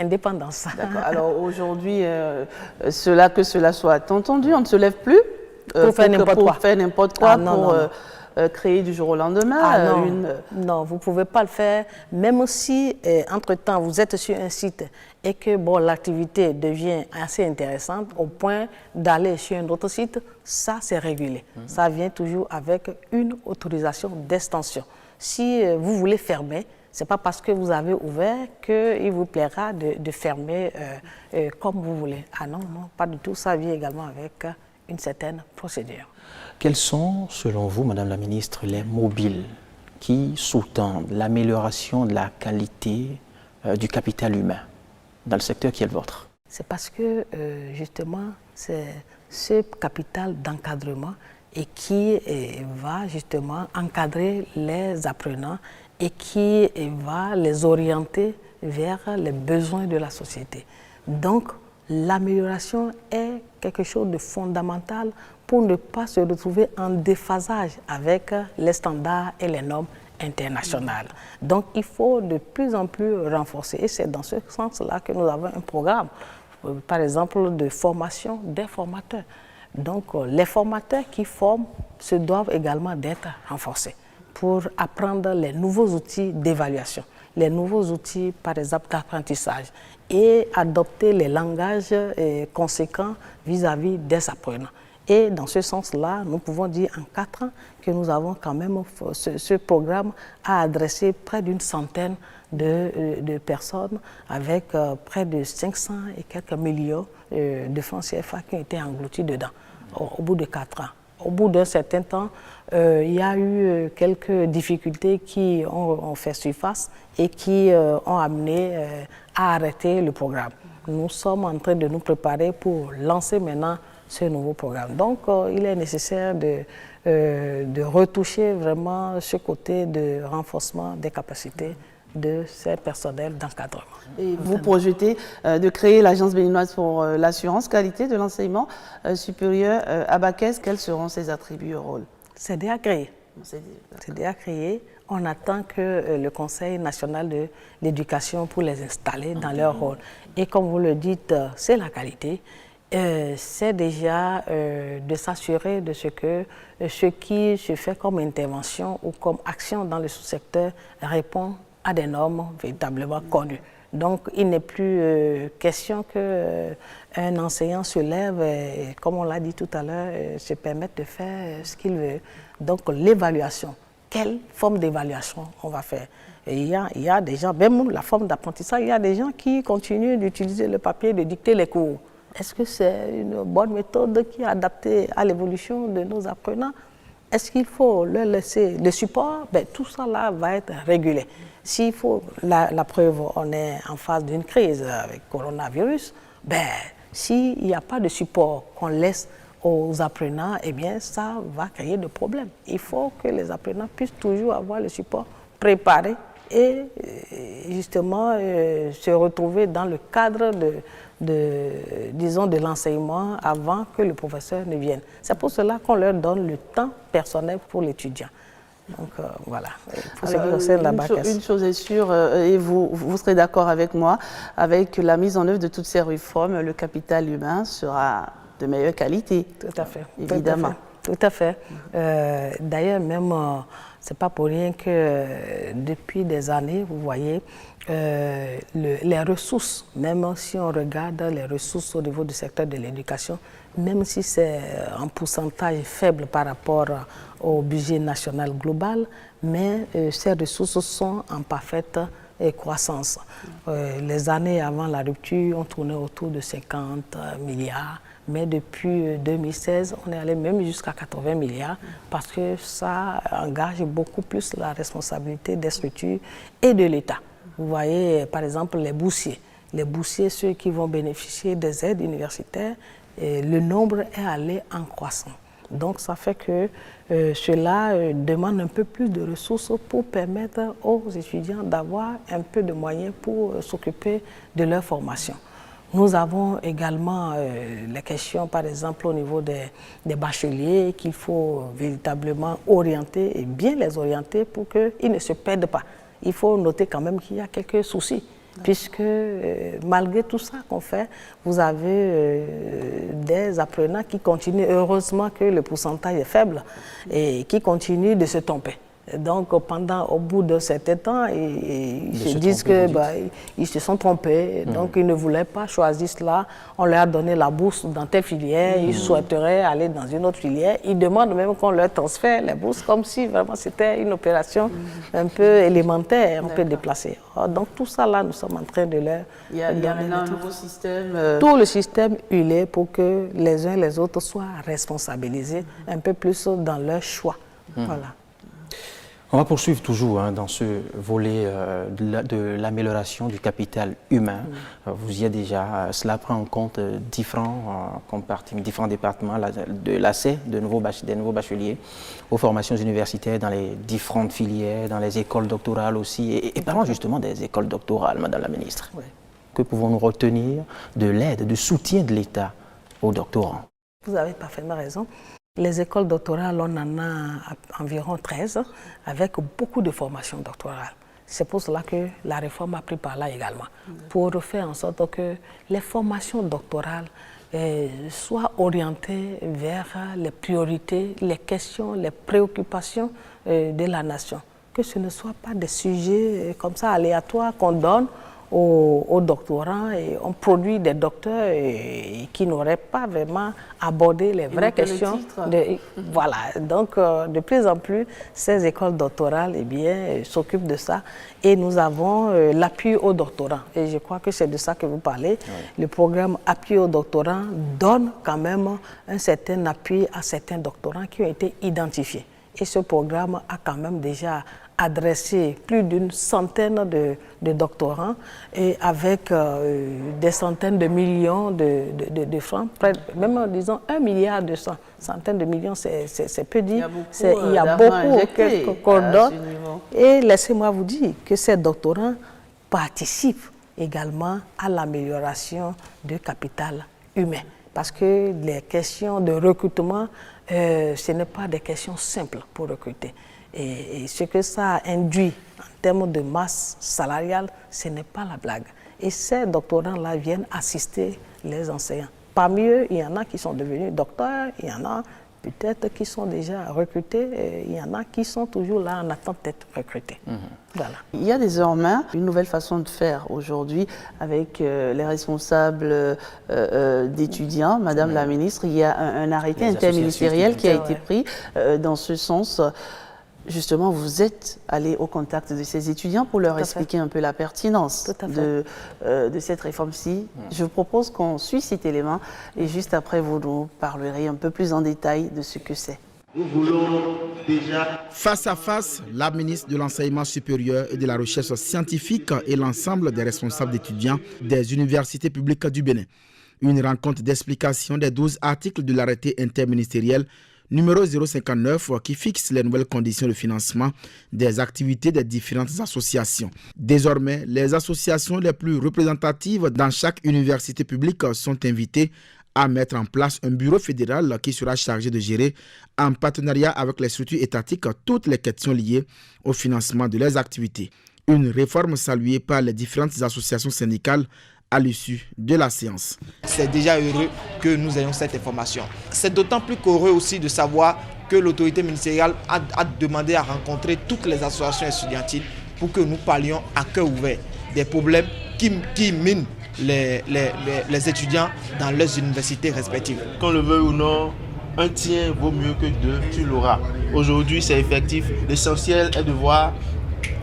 indépendance. D'accord. Alors aujourd'hui, que cela soit entendu, on ne se lève plus pour faire n'importe quoi, créer du jour au lendemain. Non, vous ne pouvez pas le faire, même si, entre-temps, vous êtes sur un site et que l'activité devient assez intéressante au point d'aller sur un autre site, ça, c'est régulé. Ça vient toujours avec une autorisation d'extension. Si vous voulez fermer, ce n'est pas parce que vous avez ouvert qu'il vous plaira de fermer comme vous voulez. Ah non, pas du tout. Ça vient également avec une certaine procédure. Quels sont, selon vous, Madame la Ministre, les mobiles qui sous-tendent l'amélioration de la qualité du capital humain dans le secteur qui est le vôtre? C'est parce que, justement, c'est ce capital d'encadrement et qui va justement encadrer les apprenants et qui va les orienter vers les besoins de la société. Donc, l'amélioration est quelque chose de fondamental pour ne pas se retrouver en déphasage avec les standards et les normes internationales. Donc, il faut de plus en plus renforcer. Et c'est dans ce sens-là que nous avons un programme, par exemple, de formation des formateurs. Donc, les formateurs qui forment se doivent également d'être renforcés pour apprendre les nouveaux outils d'évaluation, les nouveaux outils, par exemple, d'apprentissage et adopter les langages conséquents vis-à-vis des apprenants. Et dans ce sens-là, nous pouvons dire en 4 ans que nous avons quand même ce programme à adresser près d'une centaine de personnes avec près de 500 et quelques millions de francs CFA qui ont été engloutis dedans au bout de 4 ans. Au bout d'un certain temps, il y a eu quelques difficultés qui ont fait surface et qui ont amené à arrêter le programme. Nous sommes en train de nous préparer pour lancer maintenant ce nouveau programme. Donc, il est nécessaire de retoucher vraiment ce côté de renforcement des capacités de ces personnels d'encadrement. Et vous projetez de créer l'Agence béninoise pour l'assurance qualité de l'enseignement supérieur à Baquès. Quels seront ses attributs et rôles? C'est déjà créé. C'est déjà créé. On attend que le Conseil national de l'éducation pour les installer dans leur rôle. Et comme vous le dites, c'est la qualité. c'est déjà de s'assurer de ce que ce qui se fait comme intervention ou comme action dans le sous-secteur répond à des normes véritablement connues. Donc, il n'est plus question qu'un enseignant se lève et, comme on l'a dit tout à l'heure, se permette de faire ce qu'il veut. Donc, l'évaluation, quelle forme d'évaluation on va faire? Et il y a des gens, même la forme d'apprentissage, il y a des gens qui continuent d'utiliser le papier, de dicter les cours. Est-ce que c'est une bonne méthode qui est adaptée à l'évolution de nos apprenants? Est-ce qu'il faut leur laisser le support? Tout ça là va être régulé. S'il faut, la preuve, on est en phase d'une crise avec le coronavirus, s'il n'y a pas de support qu'on laisse aux apprenants, eh bien ça va créer des problèmes. Il faut que les apprenants puissent toujours avoir le support préparé et justement se retrouver dans le cadre disons, de l'enseignement avant que le professeur ne vienne. C'est pour cela qu'on leur donne le temps personnel pour l'étudiant. Donc voilà, pour ce qui concerne la BACAS. Une chose est sûre, et vous serez d'accord avec moi, avec la mise en œuvre de toutes ces réformes, le capital humain sera de meilleure qualité. Tout à fait. Évidemment. Tout à fait. D'ailleurs, même, c'est pas pour rien que depuis des années, vous voyez, les ressources, même si on regarde les ressources au niveau du secteur de l'éducation, même si c'est un pourcentage faible par rapport au budget national global, mais ces ressources sont en parfaite croissance. Les années avant la rupture, on tournait autour de 50 milliards. Mais depuis 2016, on est allé même jusqu'à 80 milliards parce que ça engage beaucoup plus la responsabilité des structures et de l'État. Vous voyez, par exemple, les boursiers. Les boursiers, ceux qui vont bénéficier des aides universitaires, le nombre est allé en croissant. Donc, ça fait que cela demande un peu plus de ressources pour permettre aux étudiants d'avoir un peu de moyens pour s'occuper de leur formation. Nous avons également les questions, par exemple, au niveau des bacheliers, qu'il faut véritablement orienter et bien les orienter pour qu'ils ne se perdent pas. Il faut noter quand même qu'il y a quelques soucis, puisque malgré tout ça qu'on fait, vous avez des apprenants qui continuent, heureusement que le pourcentage est faible, et qui continuent de se tromper. Donc, au bout d'un certain temps, ils se disent qu'ils se sont trompés, donc ils ne voulaient pas choisir cela. On leur a donné la bourse dans telle filière, ils souhaiteraient aller dans une autre filière. Ils demandent même qu'on leur transfère les bourses, comme si vraiment c'était une opération un peu élémentaire, un peu déplacée. Donc, tout ça là, nous sommes en train de leur... Il y a maintenant un nouveau système... Tout le système huilé pour que les uns et les autres soient responsabilisés un peu plus dans leur choix. Voilà. On va poursuivre toujours dans ce volet de l'amélioration du capital humain. Vous y êtes déjà. Cela prend en compte différents départements de l'ACE, des nouveaux bacheliers, aux formations universitaires dans les différentes filières, dans les écoles doctorales aussi. Et parlons justement des écoles doctorales, Madame la Ministre. Oui. Que pouvons-nous retenir de l'aide, du soutien de l'État aux doctorants? Vous avez parfaitement raison. Les écoles doctorales, on en a environ 13, avec beaucoup de formations doctorales. C'est pour cela que la réforme a pris par là également, pour faire en sorte que les formations doctorales soient orientées vers les priorités, les questions, les préoccupations de la nation. Que ce ne soit pas des sujets comme ça aléatoires qu'on donne aux doctorants, et on produit des docteurs qui n'auraient pas vraiment abordé les vraies questions. Voilà, donc de plus en plus, ces écoles doctorales s'occupent de ça, et nous avons l'appui aux doctorants. Et je crois que c'est de ça que vous parlez. Oui. Le programme appui aux doctorants donne quand même un certain appui à certains doctorants qui ont été identifiés. Et ce programme a quand même déjà adressé plus d'une centaine de doctorants, et avec des centaines de millions de francs, même disons 1 milliard de centaines de millions, c'est peu dit. Il y a beaucoup qu'on donne. Et laissez-moi vous dire que ces doctorants participent également à l'amélioration du capital humain. Parce que les questions de recrutement, ce n'est pas des questions simples pour recruter. Et ce que ça induit en termes de masse salariale, ce n'est pas la blague. Et ces doctorants-là viennent assister les enseignants Parmi eux, il y en a qui sont devenus docteurs, il y en a peut-être qui sont déjà recrutés, et il y en a qui sont toujours là en attente d'être recrutés. Voilà. Il y a désormais une nouvelle façon de faire aujourd'hui avec les responsables d'étudiants. Madame la ministre, il y a un arrêté interministériel qui a été pris dans ce sens. Justement, vous êtes allé au contact de ces étudiants pour leur expliquer un peu la pertinence de cette réforme-ci. Je vous propose qu'on suive cet élément et juste après, vous nous parlerez un peu plus en détail de ce que c'est. Nous voulons déjà... Face à face, la ministre de l'Enseignement supérieur et de la Recherche scientifique et l'ensemble des responsables d'étudiants des universités publiques du Bénin. Une rencontre d'explication des 12 articles de l'arrêté interministériel numéro 059 qui fixe les nouvelles conditions de financement des activités des différentes associations. Désormais, les associations les plus représentatives dans chaque université publique sont invitées à mettre en place un bureau fédéral qui sera chargé de gérer, en partenariat avec les structures étatiques, toutes les questions liées au financement de leurs activités. Une réforme saluée par les différentes associations syndicales à l'issue de la séance. C'est déjà heureux que nous ayons cette information. C'est d'autant plus qu'heureux aussi de savoir que l'autorité ministérielle a demandé à rencontrer toutes les associations estudiantiles pour que nous parlions à cœur ouvert des problèmes qui minent les étudiants dans leurs universités respectives. Qu'on le veuille ou non, un tien vaut mieux que deux, tu l'auras. Aujourd'hui, c'est effectif. L'essentiel est de voir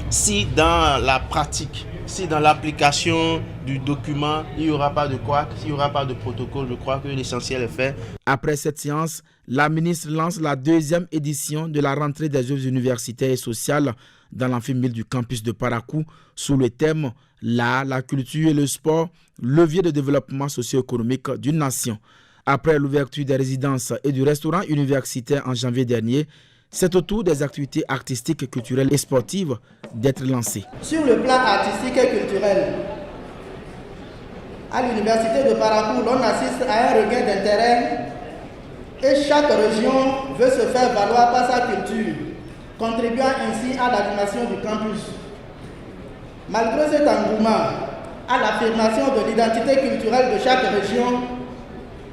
si dans la pratique, si dans l'application du document, il n'y aura pas de quoi, s'il n'y aura pas de protocole, je crois que l'essentiel est fait. Après cette séance, la ministre lance la deuxième édition de la rentrée des œuvres universitaires et sociales dans l'amphimile du campus de Parakou sous le thème « L'art, la culture et le sport, levier de développement socio-économique d'une nation ». Après l'ouverture des résidences et du restaurant universitaire en janvier dernier, c'est au tour des activités artistiques, culturelles et sportives d'être lancées. Sur le plan artistique et culturel, à l'université de Parakou, l'on assiste à un regain d'intérêt et chaque région veut se faire valoir par sa culture, contribuant ainsi à l'animation du campus. Malgré cet engouement à l'affirmation de l'identité culturelle de chaque région,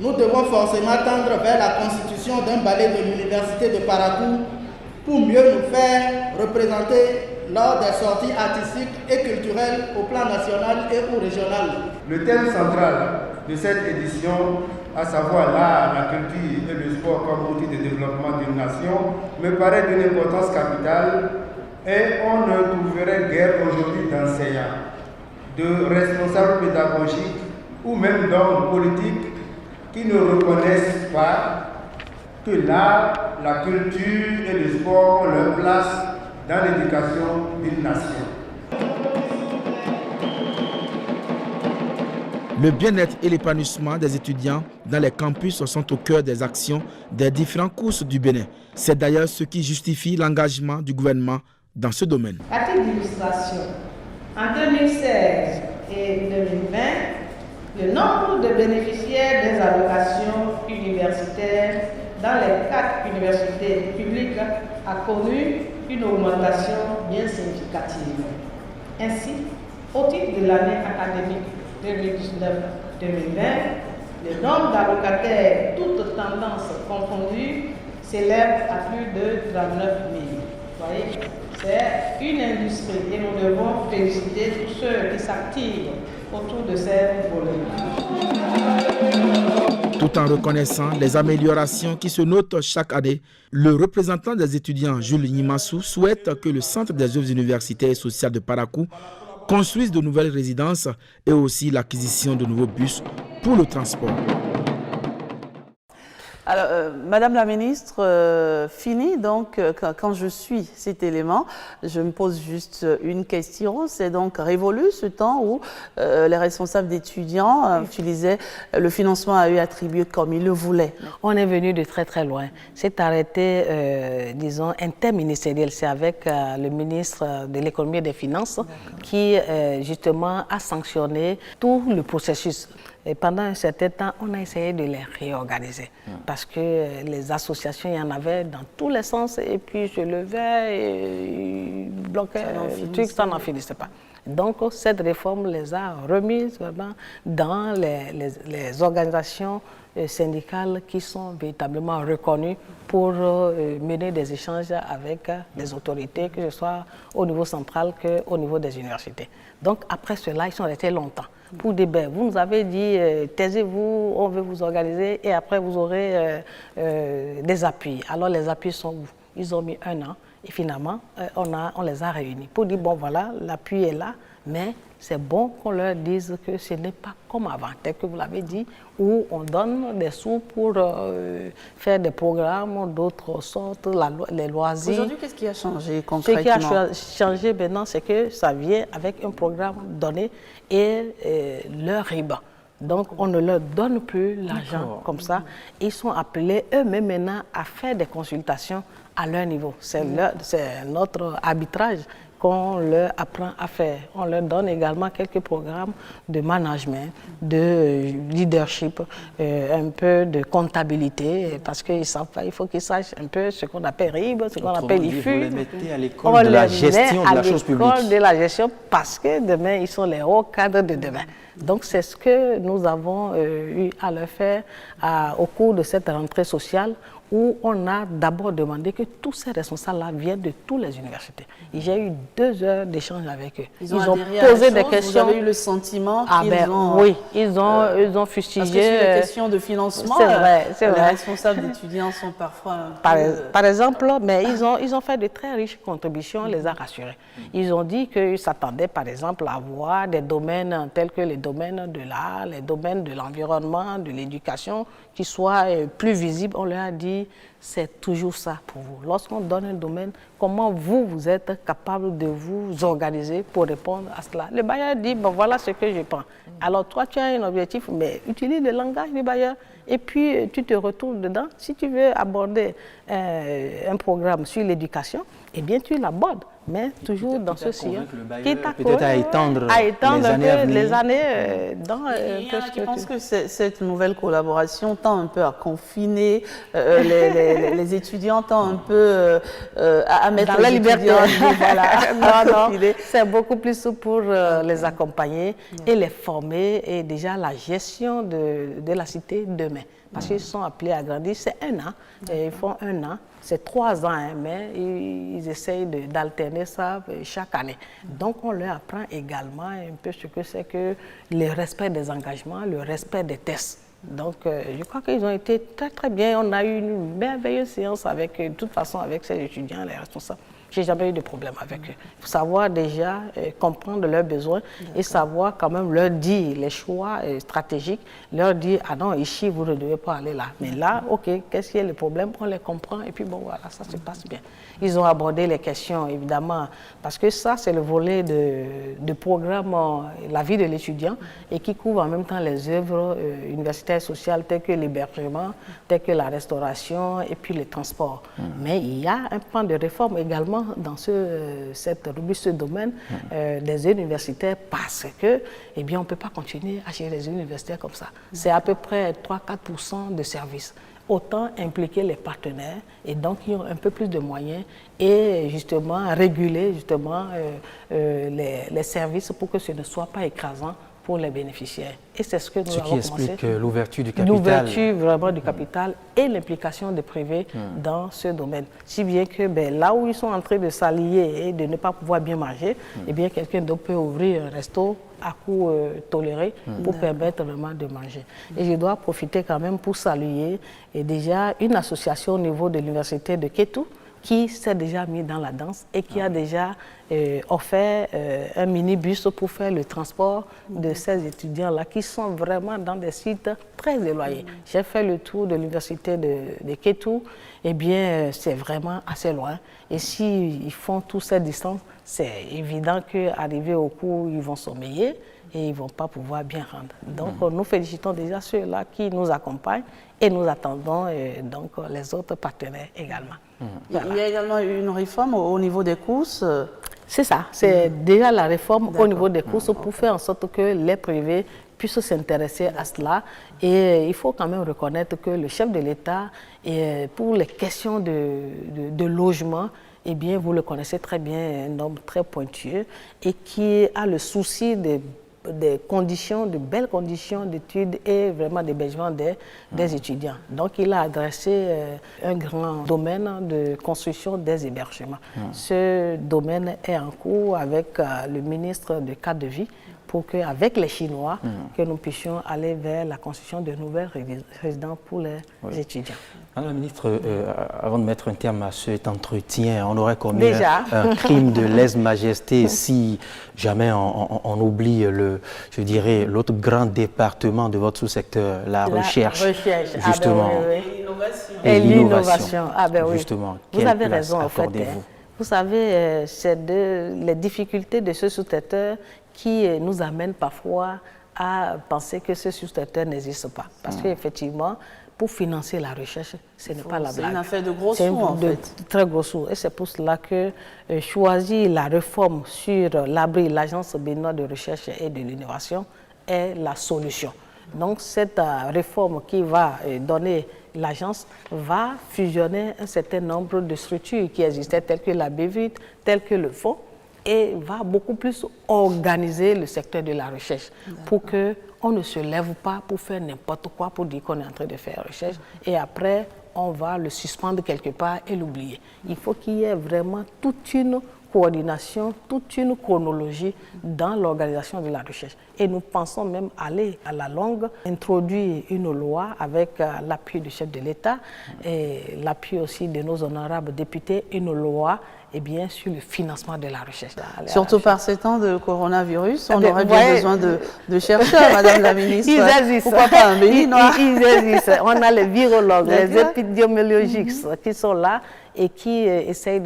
nous devons forcément tendre vers la constitution d'un ballet de l'université de Parakou pour mieux nous faire représenter lors des sorties artistiques et culturelles au plan national et ou régional. Le thème central de cette édition, à savoir l'art, la culture et le sport comme outil de développement d'une nation, me paraît d'une importance capitale et on ne trouverait guère aujourd'hui d'enseignants, de responsables pédagogiques ou même d'hommes politiques qui ne reconnaissent pas que l'art, la culture et le sport ont leur place dans l'éducation d'une nation. Le bien-être et l'épanouissement des étudiants dans les campus sont au cœur des actions des différentes courses du Bénin. C'est d'ailleurs ce qui justifie l'engagement du gouvernement dans ce domaine. À titre d'illustration, en 2016 et 2020, le nombre de bénéficiaires des allocations universitaires dans les 4 universités publiques a connu une augmentation bien significative. Ainsi, au titre de l'année académique 2019-2020, le nombre d'allocataires, toutes tendances confondues, s'élève à plus de 39 000. Vous voyez, c'est une industrie et nous devons féliciter tous ceux qui s'activent autour de ces volets. Tout en reconnaissant les améliorations qui se notent chaque année, le représentant des étudiants, Jules Nimassou, souhaite que le Centre des œuvres universitaires et sociales de Parakou construise de nouvelles résidences et aussi l'acquisition de nouveaux bus pour le transport. Alors, Madame la ministre, fini donc, quand je suis cet élément, je me pose juste une question. C'est donc révolu ce temps où les responsables d'étudiants utilisaient le financement à eux attribué comme ils le voulaient. On est venu de très très loin. C'est arrêté, disons, interministériel. C'est avec le ministre de l'économie et des finances qui, justement, a sanctionné tout le processus. Et pendant un certain temps, on a essayé de les réorganiser parce que les associations, il y en avait dans tous les sens et puis je levais et bloquais le truc, ça n'en finissait pas. Donc, cette réforme les a remises vraiment dans les organisations syndicales qui sont véritablement reconnues pour mener des échanges avec les autorités, que ce soit au niveau central qu'au niveau des universités. Donc, après cela, ils sont restés longtemps pour dire, ben, vous nous avez dit, taisez-vous, on veut vous organiser et après vous aurez des appuis. Alors, les appuis sont où? Ils ont mis 1 an. Et finalement, on les a réunis pour dire, bon voilà, l'appui est là, mais c'est bon qu'on leur dise que ce n'est pas comme avant, tel que vous l'avez dit, où on donne des sous pour faire des programmes d'autres sortes, les loisirs. Aujourd'hui, qu'est-ce qui a changé concrètement? Ce qui a changé maintenant, c'est que ça vient avec un programme donné et leur RIBA. Donc, on ne leur donne plus l'argent comme ça. Ils sont appelés eux-mêmes maintenant à faire des consultations à leur niveau. C'est notre arbitrage qu'on leur apprend à faire. On leur donne également quelques programmes de management, de leadership, un peu de comptabilité, parce qu'ils savent pas, il faut qu'ils sachent un peu ce qu'on appelle RIB, ce qu'on appelle IFU. Vous les mettez à l'école de la gestion de la chose publique. À l'école de la gestion, parce que demain, ils sont les hauts cadres de demain. Donc, c'est ce que nous avons eu à leur faire au cours de cette rentrée sociale, où on a d'abord demandé que tous ces responsables-là viennent de toutes les universités. J'ai eu 2 heures d'échange avec eux. Ils ont posé des questions. Vous avez eu le sentiment qu'ils ont... Oui, ils ont fustigé... Parce que sur les questions de financement, c'est vrai. Les responsables d'étudiants sont parfois un peu... Par exemple, mais ils ont fait de très riches contributions, on les a rassurés. Ils ont dit qu'ils s'attendaient, par exemple, à avoir des domaines tels que les domaines de l'art, les domaines de l'environnement, de l'éducation, qui soient plus visibles. On leur a dit, c'est toujours ça pour vous. Lorsqu'on donne un domaine, comment vous êtes capable de vous organiser pour répondre à cela? Le bailleur dit, bon, voilà ce que je prends. Alors toi, tu as un objectif, mais utilise le langage du bailleur et puis tu te retrouves dedans. Si tu veux aborder un programme sur l'éducation, eh bien tu l'abordes, mais toujours dans ce sillon qui peut-être à étendre les années dans... Il y en a qui pensent que cette nouvelle collaboration tend un peu à confiner les étudiants, tend un peu à mettre dans la liberté. Voilà. Non, c'est beaucoup plus pour les accompagner et les former et déjà la gestion de la cité demain. Parce qu'ils sont appelés à grandir, c'est 1 an, et ils font 1 an, c'est 3 ans, hein, mais ils essayent d'alterner ça chaque année. Donc on leur apprend également un peu ce que c'est que le respect des engagements, le respect des tests. Donc je crois qu'ils ont été très très bien, on a eu une merveilleuse séance avec, de toute façon avec ces étudiants, les responsables. J'ai jamais eu de problème avec eux. Il faut savoir déjà comprendre leurs besoins et savoir quand même leur dire les choix stratégiques, leur dire, ah non, ici, vous ne devez pas aller là. Mais là, ok, qu'est-ce qui est le problème? On les comprend et puis bon, voilà, ça se passe bien. Ils ont abordé les questions, évidemment, parce que ça, c'est le volet de programme La vie de l'étudiant et qui couvre en même temps les œuvres universitaires sociales telles que l'hébergement, telles que la restauration et puis les transports. Mais il y a un plan de réforme également dans cette rubrique, ce domaine des universitaires parce que, eh bien, on ne peut pas continuer à gérer les universitaires comme ça. C'est à peu près 3-4% de services. Autant impliquer les partenaires et donc ils ont un peu plus de moyens et justement réguler justement les services pour que ce ne soit pas écrasant pour les bénéficiaires. Et c'est ce que nous avons commencé. Ce qui explique l'ouverture du capital. L'ouverture vraiment du capital et l'implication des privés dans ce domaine. Si bien que là où ils sont en train de s'allier et de ne pas pouvoir bien manger, eh bien quelqu'un d'autre peut ouvrir un resto à coût toléré pour permettre vraiment de manger. Et je dois profiter quand même pour saluer déjà une association au niveau de l'université de Kétou qui s'est déjà mis dans la danse et qui a déjà offert un minibus pour faire le transport de ces étudiants-là qui sont vraiment dans des sites très éloignés. J'ai fait le tour de l'université de Kétou, eh bien c'est vraiment assez loin. Et s'ils font toutes ces distances, c'est évident qu'arriver au cours, ils vont sommeiller et ils ne vont pas pouvoir bien rendre. Donc nous félicitons déjà ceux-là qui nous accompagnent et nous attendons donc les autres partenaires également. Voilà. Il y a également une réforme au niveau des courses. C'est ça, c'est déjà la réforme au niveau des courses pour faire en sorte que les privés puissent s'intéresser à cela. Et il faut quand même reconnaître que le chef de l'État, pour les questions de logement, eh bien, vous le connaissez très bien, un homme très pointueux et qui a le souci des conditions, de belles conditions d'études et vraiment d'hébergement des étudiants. Donc, il a adressé un grand domaine de construction des hébergements. Ce domaine est en cours avec le ministre de cadre de vie pour qu'avec les Chinois, que nous puissions aller vers la construction de nouvelles résidences pour les étudiants. Madame la ministre, avant de mettre un terme à cet entretien, on aurait commis un crime de lèse-majesté si jamais on oublie je dirais, l'autre grand département de votre sous-secteur, la recherche. Justement. Et l'innovation. Ah ben oui. Justement. Vous avez raison, en fait. Vous savez, c'est les difficultés de ce sous-secteur qui nous amènent parfois à penser que ce sous-secteur n'existe pas. Parce qu'effectivement, pour financer la recherche, ce n'est pas la blague. C'est une affaire de gros sous, en fait. Très gros sous. Et c'est pour cela que choisir la réforme sur l'ABRI, l'Agence béninoise de recherche et de l'innovation, est la solution. Donc, cette réforme qui va donner l'agence va fusionner un certain nombre de structures qui existaient, telles que la BVIT, telles que le fonds, et va beaucoup plus organiser le secteur de la recherche pour qu'on ne se lève pas pour faire n'importe quoi, pour dire qu'on est en train de faire recherche, et après, on va le suspendre quelque part et l'oublier. Il faut qu'il y ait vraiment toute une coordination, toute une chronologie dans l'organisation de la recherche. Et nous pensons même aller à la longue, introduire une loi avec l'appui du chef de l'État et l'appui aussi de nos honorables députés, une loi sur le financement de la recherche. Surtout par ces temps de coronavirus, on aurait bien besoin de chercheurs, Madame la ministre. Ils existent. Pourquoi pas un béninois? Ils existent. On a les virologues, les épidémiologistes qui sont là et qui essayent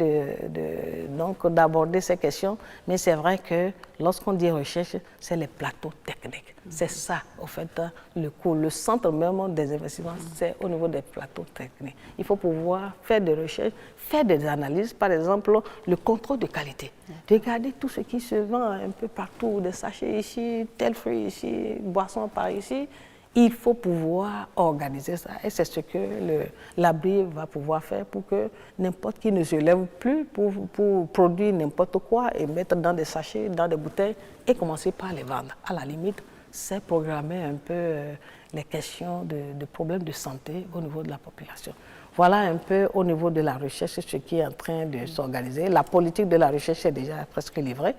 donc d'aborder ces questions. Mais c'est vrai que lorsqu'on dit recherche, c'est les plateaux techniques. C'est ça, au fait, le centre même des investissements, c'est au niveau des plateaux techniques. Il faut pouvoir faire des recherches, faire des analyses, par exemple, le contrôle de qualité. Regardez tout ce qui se vend un peu partout, des sachets ici, tel fruit ici, boisson par ici. Il faut pouvoir organiser ça et c'est ce que l'ABRI va pouvoir faire pour que n'importe qui ne se lève plus pour produire n'importe quoi et mettre dans des sachets, dans des bouteilles et commencer par les vendre. À la limite, c'est programmer un peu les questions de problèmes de santé au niveau de la population. Voilà un peu au niveau de la recherche ce qui est en train de s'organiser. La politique de la recherche est déjà presque livrée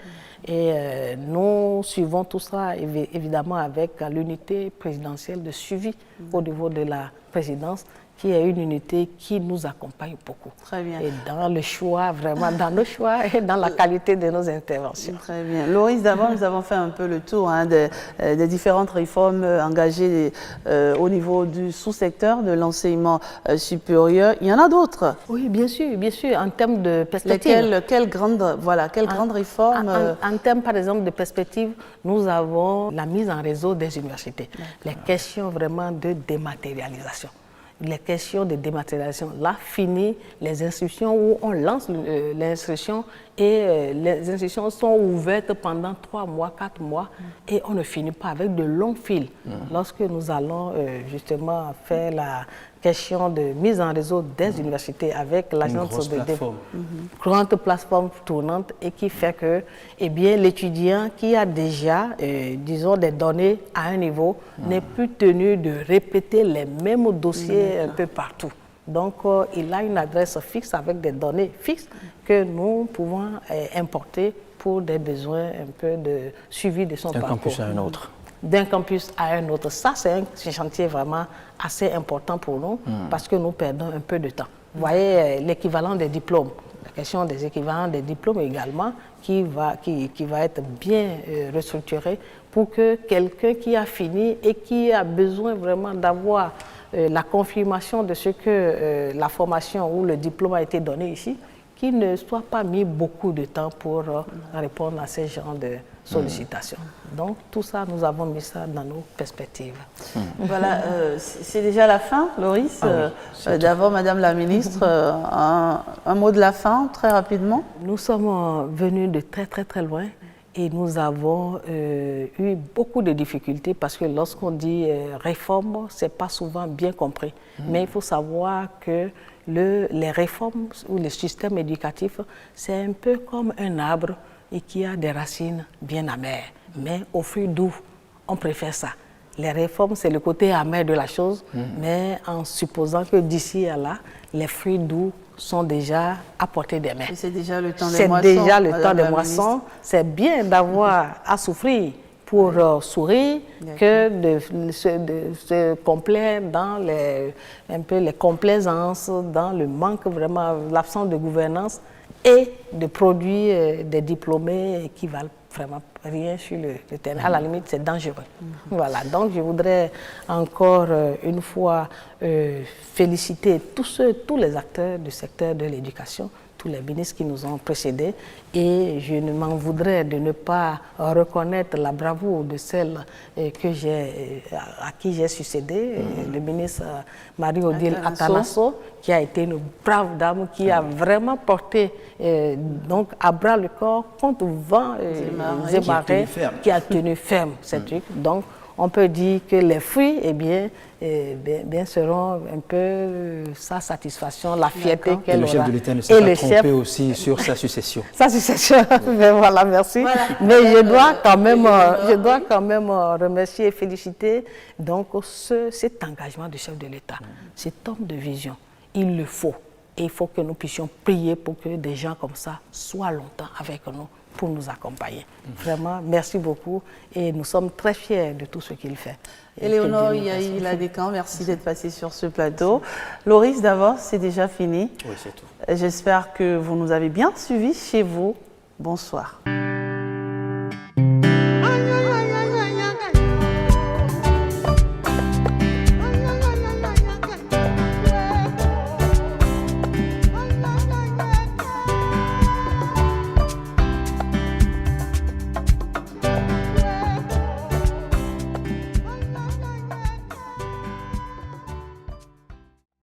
et nous suivons tout ça évidemment avec l'unité présidentielle de suivi au niveau de la présidence qui est une unité qui nous accompagne beaucoup. Très bien. Et dans le choix, vraiment dans nos choix et dans la qualité de nos interventions. Très bien. Loris, d'abord, nous avons fait un peu le tour des différentes réformes engagées au niveau du sous-secteur de l'enseignement supérieur. Il y en a d'autres. Oui, bien sûr, en termes de perspective. Quelles grandes réformes En termes, par exemple, de perspective, nous avons la mise en réseau des universités. Les questions vraiment de dématérialisation. Les questions de dématérialisation. Là, fini les inscriptions où on lance l'inscription et les inscriptions sont ouvertes pendant 3 mois, 4 mois et on ne finit pas avec de longs fils. Lorsque nous allons justement faire la question de mise en réseau des universités avec l'agence de développement. Grande plateforme tournante et qui fait que l'étudiant qui a déjà, disons, des données à un niveau n'est plus tenu de répéter les mêmes dossiers un peu partout. Donc, il a une adresse fixe avec des données fixes que nous pouvons importer pour des besoins un peu de suivi de son parcours. D'un campus à un autre. D'un campus à un autre. Ça, c'est un chantier vraiment assez important pour nous parce que nous perdons un peu de temps. Vous voyez, l'équivalent des diplômes, la question des équivalents des diplômes également, qui va être bien restructuré pour que quelqu'un qui a fini et qui a besoin vraiment d'avoir la confirmation de ce que la formation ou le diplôme a été donné ici, qu'il ne soit pas mis beaucoup de temps pour répondre à ces genres de sollicitations. Donc, tout ça, nous avons mis ça dans nos perspectives. Voilà, c'est déjà la fin, Loris. D'abord, Madame la Ministre, un mot de la fin, très rapidement. Nous sommes venus de très, très, très loin. Et nous avons eu beaucoup de difficultés parce que lorsqu'on dit réforme, ce n'est pas souvent bien compris. Mais il faut savoir que les réformes ou le système éducatif, c'est un peu comme un arbre et qui a des racines bien amères. Mais au fruit doux, on préfère ça. Les réformes, c'est le côté amer de la chose, mais en supposant que d'ici à là, les fruits doux sont déjà à portée des mains. C'est déjà le temps des moissons. C'est déjà le temps des moissons. C'est bien d'avoir à souffrir pour sourire que de se complaire dans un peu les complaisances, dans le manque, vraiment, l'absence de gouvernance et de produire des diplômés qui valent vraiment rien sur le terrain. À la limite, c'est dangereux. Voilà, donc je voudrais encore une fois féliciter tous les acteurs du secteur de l'éducation, tous les ministres qui nous ont précédés, et je ne m'en voudrais de ne pas reconnaître la bravoure de celle à qui j'ai succédé, le ministre Marie-Odile Atalasso, qui a été une brave dame, qui a vraiment porté donc à bras le corps contre vent Zémaré, qui a tenu ferme ces trucs. Donc on peut dire que les fruits, bien seront un peu sa satisfaction, la fierté qu'elle aura. Et le chef de l'État ne s'est pas trompé aussi sur sa succession. Sa succession, voilà, merci. Voilà. Mais je dois quand même remercier et féliciter donc cet engagement du chef de l'État, cet homme de vision. Il le faut. Et il faut que nous puissions prier pour que des gens comme ça soient longtemps avec nous pour nous accompagner. Vraiment, merci beaucoup et nous sommes très fiers de tout ce qu'il fait. Éléonore Yaïla-Descamps, merci d'être passée sur ce plateau. Loris, d'abord, c'est déjà fini. Oui, c'est tout. J'espère que vous nous avez bien suivis chez vous. Bonsoir.